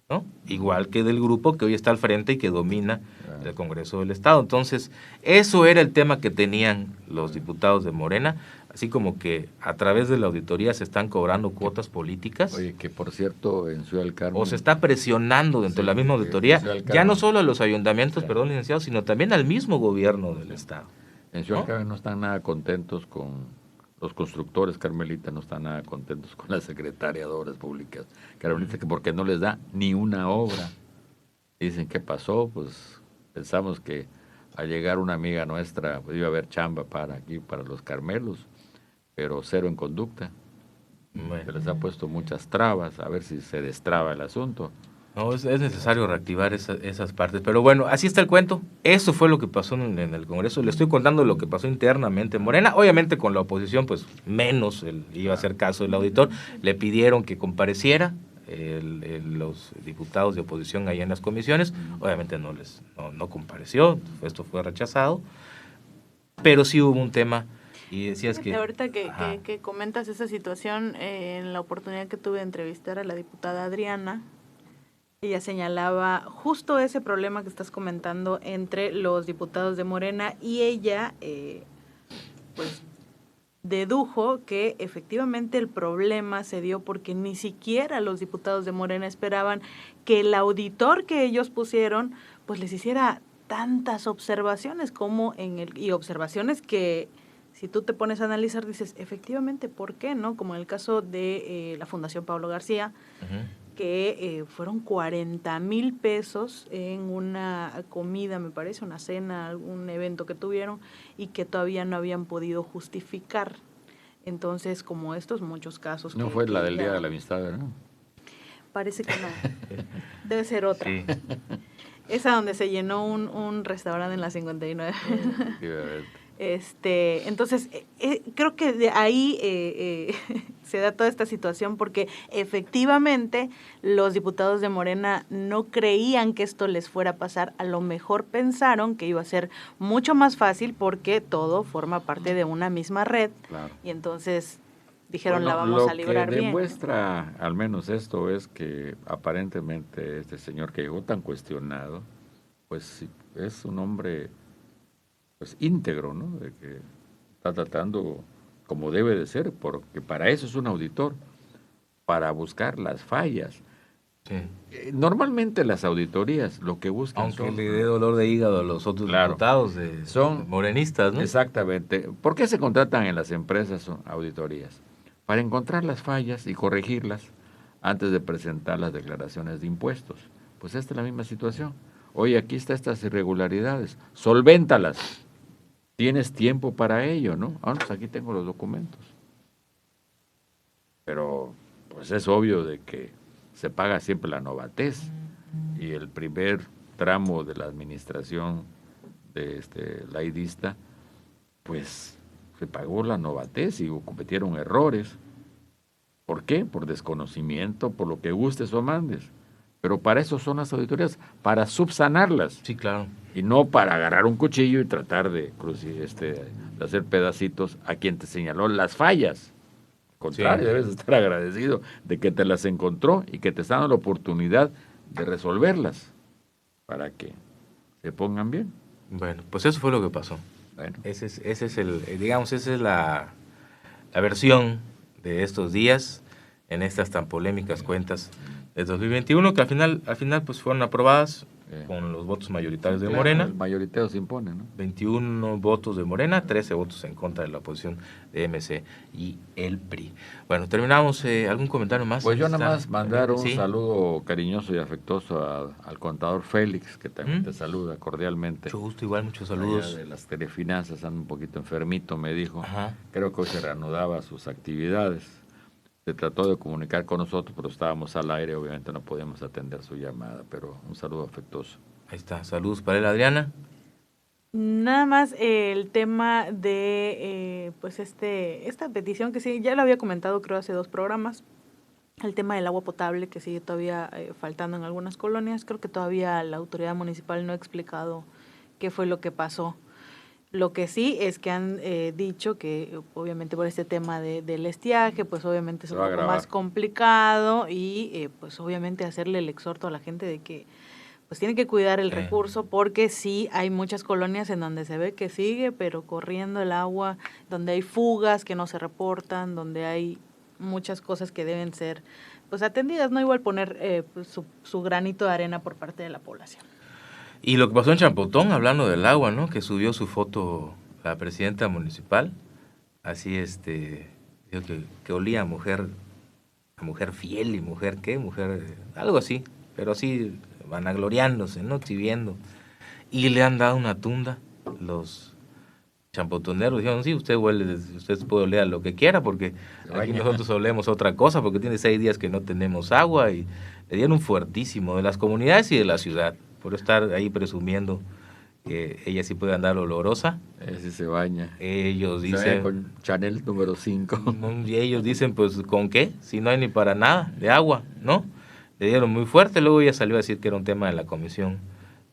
¿no? Igual que del grupo que hoy está al frente y que domina el Congreso del Estado. Entonces, eso era el tema que tenían los diputados de Morena, así como que a través de la auditoría se están cobrando cuotas políticas. Oye, que por cierto, en Ciudad del Carmen... O se está presionando dentro de la misma auditoría, ya no solo a los ayuntamientos, perdón, licenciado, sino también al mismo gobierno del Estado. En Ciudad del Carmen no están nada contentos con... Los constructores, Carmelita, no están nada contentos con la secretaria de Obras Públicas, Carmelita, que porque no les da ni una obra. Dicen, ¿qué pasó? Pues pensamos que al llegar una amiga nuestra pues iba a haber chamba para los Carmelos, pero cero en conducta. Se les ha puesto muchas trabas, a ver si se destraba el asunto. No, es necesario reactivar esas partes. Pero bueno, así está el cuento. Eso fue lo que pasó en el Congreso. Le estoy contando lo que pasó internamente en Morena. Obviamente con la oposición, pues menos iba a hacer caso del auditor. Le pidieron que compareciera los diputados de oposición ahí en las comisiones. Obviamente no compareció, esto fue rechazado, pero sí hubo un tema. Y decías que... Ahorita que comentas esa situación, en la oportunidad que tuve de entrevistar a la diputada Adriana, ella señalaba justo ese problema que estás comentando entre los diputados de Morena, y ella pues dedujo que efectivamente el problema se dio porque ni siquiera los diputados de Morena esperaban que el auditor que ellos pusieron pues les hiciera tantas observaciones y observaciones que, si tú te pones a analizar, dices, efectivamente, ¿por qué no? Como en el caso de la Fundación Pablo García, que fueron 40,000 pesos en una comida, me parece, una cena, algún evento que tuvieron, y que todavía no habían podido justificar. Entonces, como estos muchos casos. No fue la del Día de la Amistad, ¿verdad? Parece que no. Debe ser otra. Sí. Esa donde se llenó un restaurante en la 59. Entonces, creo que de ahí se da toda esta situación porque efectivamente los diputados de Morena no creían que esto les fuera a pasar. A lo mejor pensaron que iba a ser mucho más fácil porque todo forma parte de una misma red. Claro. Y entonces dijeron, la vamos a librar bien. Lo que demuestra al menos esto es que aparentemente este señor que llegó tan cuestionado, pues es un hombre pues íntegro, ¿no? De que está tratando como debe de ser, porque para eso es un auditor, para buscar las fallas. Sí. Normalmente las auditorías lo que buscan aunque le dé dolor de hígado a los otros diputados son morenistas, ¿no? Exactamente. ¿Por qué se contratan en las empresas auditorías? Para encontrar las fallas y corregirlas antes de presentar las declaraciones de impuestos. Pues esta es la misma situación. Oye, aquí están estas irregularidades, solvéntalas. Tienes tiempo para ello, ¿no? Pues aquí tengo los documentos. Pero, pues es obvio de que se paga siempre la novatez. Y el primer tramo de la administración de laidista, pues se pagó la novatez y cometieron errores. ¿Por qué? Por desconocimiento, por lo que gustes o mandes. Pero para eso son las auditorías, para subsanarlas. Sí, claro. Y no para agarrar un cuchillo y tratar de hacer pedacitos a quien te señaló las fallas. Al contrario, sí, debes estar agradecido de que te las encontró y que te está dando la oportunidad de resolverlas para que se pongan bien. Bueno, pues eso fue lo que pasó. Bueno. Esa es la versión de estos días en estas tan polémicas cuentas de 2021, que al final pues fueron aprobadas con los votos mayoritarios de Morena. El mayoritario se impone, ¿no? 21 votos de Morena, 13 votos en contra de la oposición de MC y el PRI. Bueno, terminamos. ¿Algún comentario más? Pues yo nada más mandar un saludo cariñoso y afectuoso al contador Félix, que también te saluda cordialmente. Mucho gusto, igual, muchos saludos. Allá de las telefinanzas, anda un poquito enfermito, me dijo. Ajá. Creo que hoy se reanudaba sus actividades. Se trató de comunicar con nosotros, pero estábamos al aire, obviamente no podíamos atender su llamada, pero un saludo afectuoso. Ahí está, saludos para él, Adriana. Nada más el tema de pues esta petición que sí, ya lo había comentado creo hace 2 programas, el tema del agua potable que sigue todavía faltando en algunas colonias. Creo que todavía la autoridad municipal no ha explicado qué fue lo que pasó. Lo que sí es que han dicho que obviamente por este tema del estiaje, pues obviamente es un poco más complicado y pues obviamente hacerle el exhorto a la gente de que pues tiene que cuidar el recurso, porque sí hay muchas colonias en donde se ve que sigue, pero corriendo el agua, donde hay fugas que no se reportan, donde hay muchas cosas que deben ser pues atendidas, no igual poner pues, su granito de arena por parte de la población. Y lo que pasó en Champotón, hablando del agua, ¿no? Que subió su foto la presidenta municipal, así dijo que olía a mujer fiel y mujer algo así, pero así vanagloriándose, ¿no? Exhibiendo. Y le han dado una tunda los champotoneros. Dijeron, sí, usted puede oler a lo que quiera, porque aquí nosotros olemos otra cosa, porque tiene 6 días que no tenemos agua, y le dieron un fuertísimo de las comunidades y de la ciudad, por estar ahí presumiendo que ella sí puede andar olorosa. Sí se baña. Ellos dicen... con Chanel número 5. Y ellos dicen, pues, ¿con qué? Si no hay ni para nada de agua, ¿no? le dieron muy fuerte, luego ella salió a decir que era un tema de la Comisión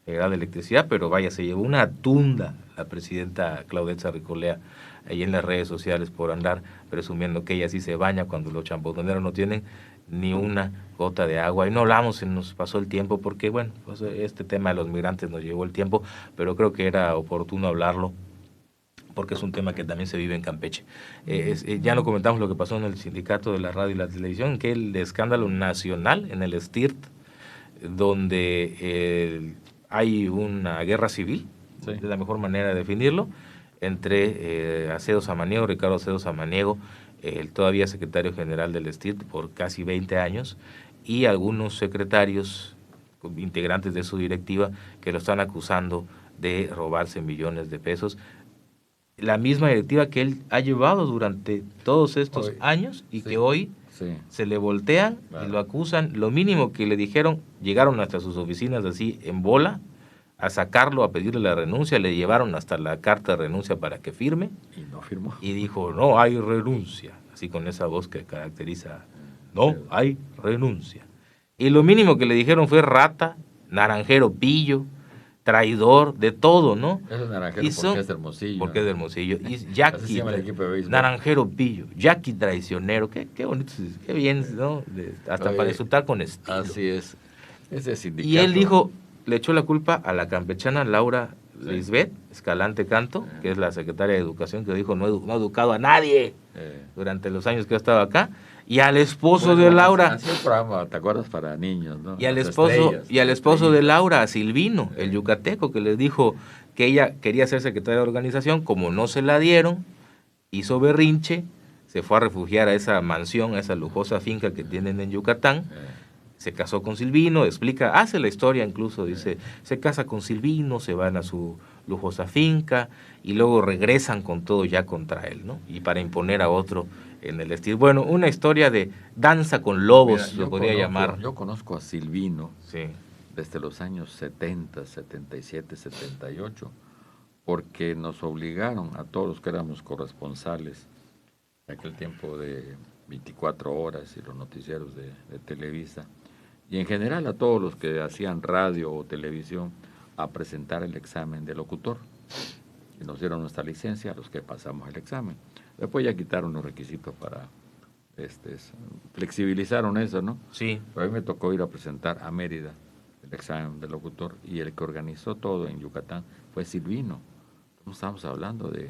Federal de Electricidad, pero vaya, se llevó una tunda la presidenta Claudetza Ricolea ahí en las redes sociales por andar presumiendo que ella sí se baña cuando los chamboneros no tienen ni una gota de agua. Y no hablamos, se nos pasó el tiempo porque, bueno, pues este tema de los migrantes nos llevó el tiempo, pero creo que era oportuno hablarlo porque es un tema que también se vive en Campeche. Ya no comentamos lo que pasó en el sindicato de la radio y la televisión, que el escándalo nacional en el STIRT, donde hay una guerra civil, sí, es la mejor manera de definirlo, entre Acedo Samaniego, Ricardo Acedo Samaniego, el todavía secretario general del STIRT por casi 20 años, y algunos secretarios, integrantes de su directiva, que lo están acusando de robarse millones de pesos. La misma directiva que él ha llevado durante todos estos años y sí, que hoy se le voltean y lo acusan. Lo mínimo que le dijeron, llegaron hasta sus oficinas así en bola a sacarlo, a pedirle la renuncia, le llevaron hasta la carta de renuncia para que firme. Y no firmó. Y dijo, no hay renuncia, así con esa voz que caracteriza, no hay renuncia. Y lo mínimo que le dijeron fue rata, naranjero, pillo, traidor, de todo, ¿no? Eso es naranjero porque es de Hermosillo. Porque es de Hermosillo. Y Jackie, naranjero pillo, Jackie traicionero, qué bonito, qué bien, ¿no? Hasta para insultar con estilo. Así es. Ese sindicato. Y él dijo, le echó la culpa a la campechana Laura Lisbeth Escalante Canto, que es la secretaria de Educación, que dijo no ha educado a nadie durante los años que ha estado acá, y al esposo de Laura. Hacía un programa, ¿te acuerdas? Para niños, ¿no? Y al esposo de Laura, a Silvino, el yucateco, que les dijo que ella quería ser secretaria de organización, como no se la dieron, hizo berrinche, se fue a refugiar a esa mansión, a esa lujosa finca que tienen en Yucatán, se casó con Silvino, explica, hace la historia incluso, dice, se casa con Silvino, se van a su lujosa finca, y luego regresan con todo ya contra él, ¿no? Y para imponer a otro en el estilo. Bueno, una historia de danza con lobos, lo podría llamar. Yo conozco a Silvino desde los años 70, 77, 78, porque nos obligaron a todos los que éramos corresponsales en aquel tiempo de 24 horas y los noticieros de Televisa, y en general a todos los que hacían radio o televisión, a presentar el examen de locutor. Y nos dieron nuestra licencia a los que pasamos el examen. Después ya quitaron los requisitos para, flexibilizaron eso, ¿no? Sí. Pero a mí me tocó ir a presentar a Mérida el examen de locutor, y el que organizó todo en Yucatán fue Silvino. Estamos hablando de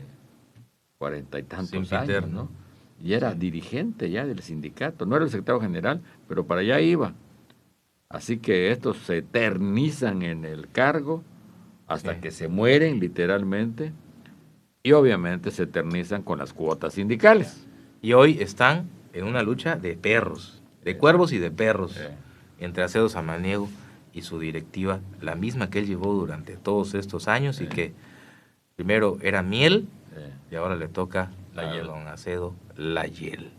40 y tantos años, ¿no? Y era dirigente ya del sindicato, no era el secretario general, pero para allá iba. Así que estos se eternizan en el cargo hasta que se mueren literalmente, y obviamente se eternizan con las cuotas sindicales. Y hoy están en una lucha de perros, de cuervos y de perros, entre Acedo Samaniego y su directiva, la misma que él llevó durante todos estos años y que primero era miel y ahora le toca a don Acedo la hiel.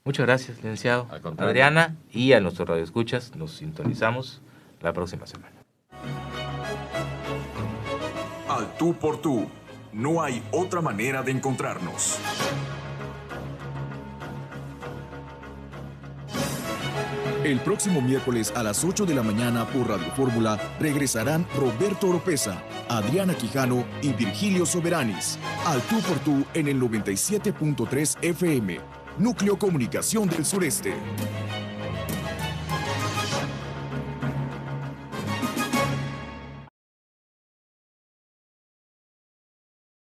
Muchas gracias, licenciado Adriana, y a nuestros radioescuchas nos sintonizamos la próxima semana. Al tú por tú, no hay otra manera de encontrarnos. El próximo miércoles a las 8 de la mañana por Radio Fórmula regresarán Roberto Oropesa, Adriana Quijano y Virgilio Soberanis. Al tú por tú en el 97.3 FM. Núcleo Comunicación del Sureste.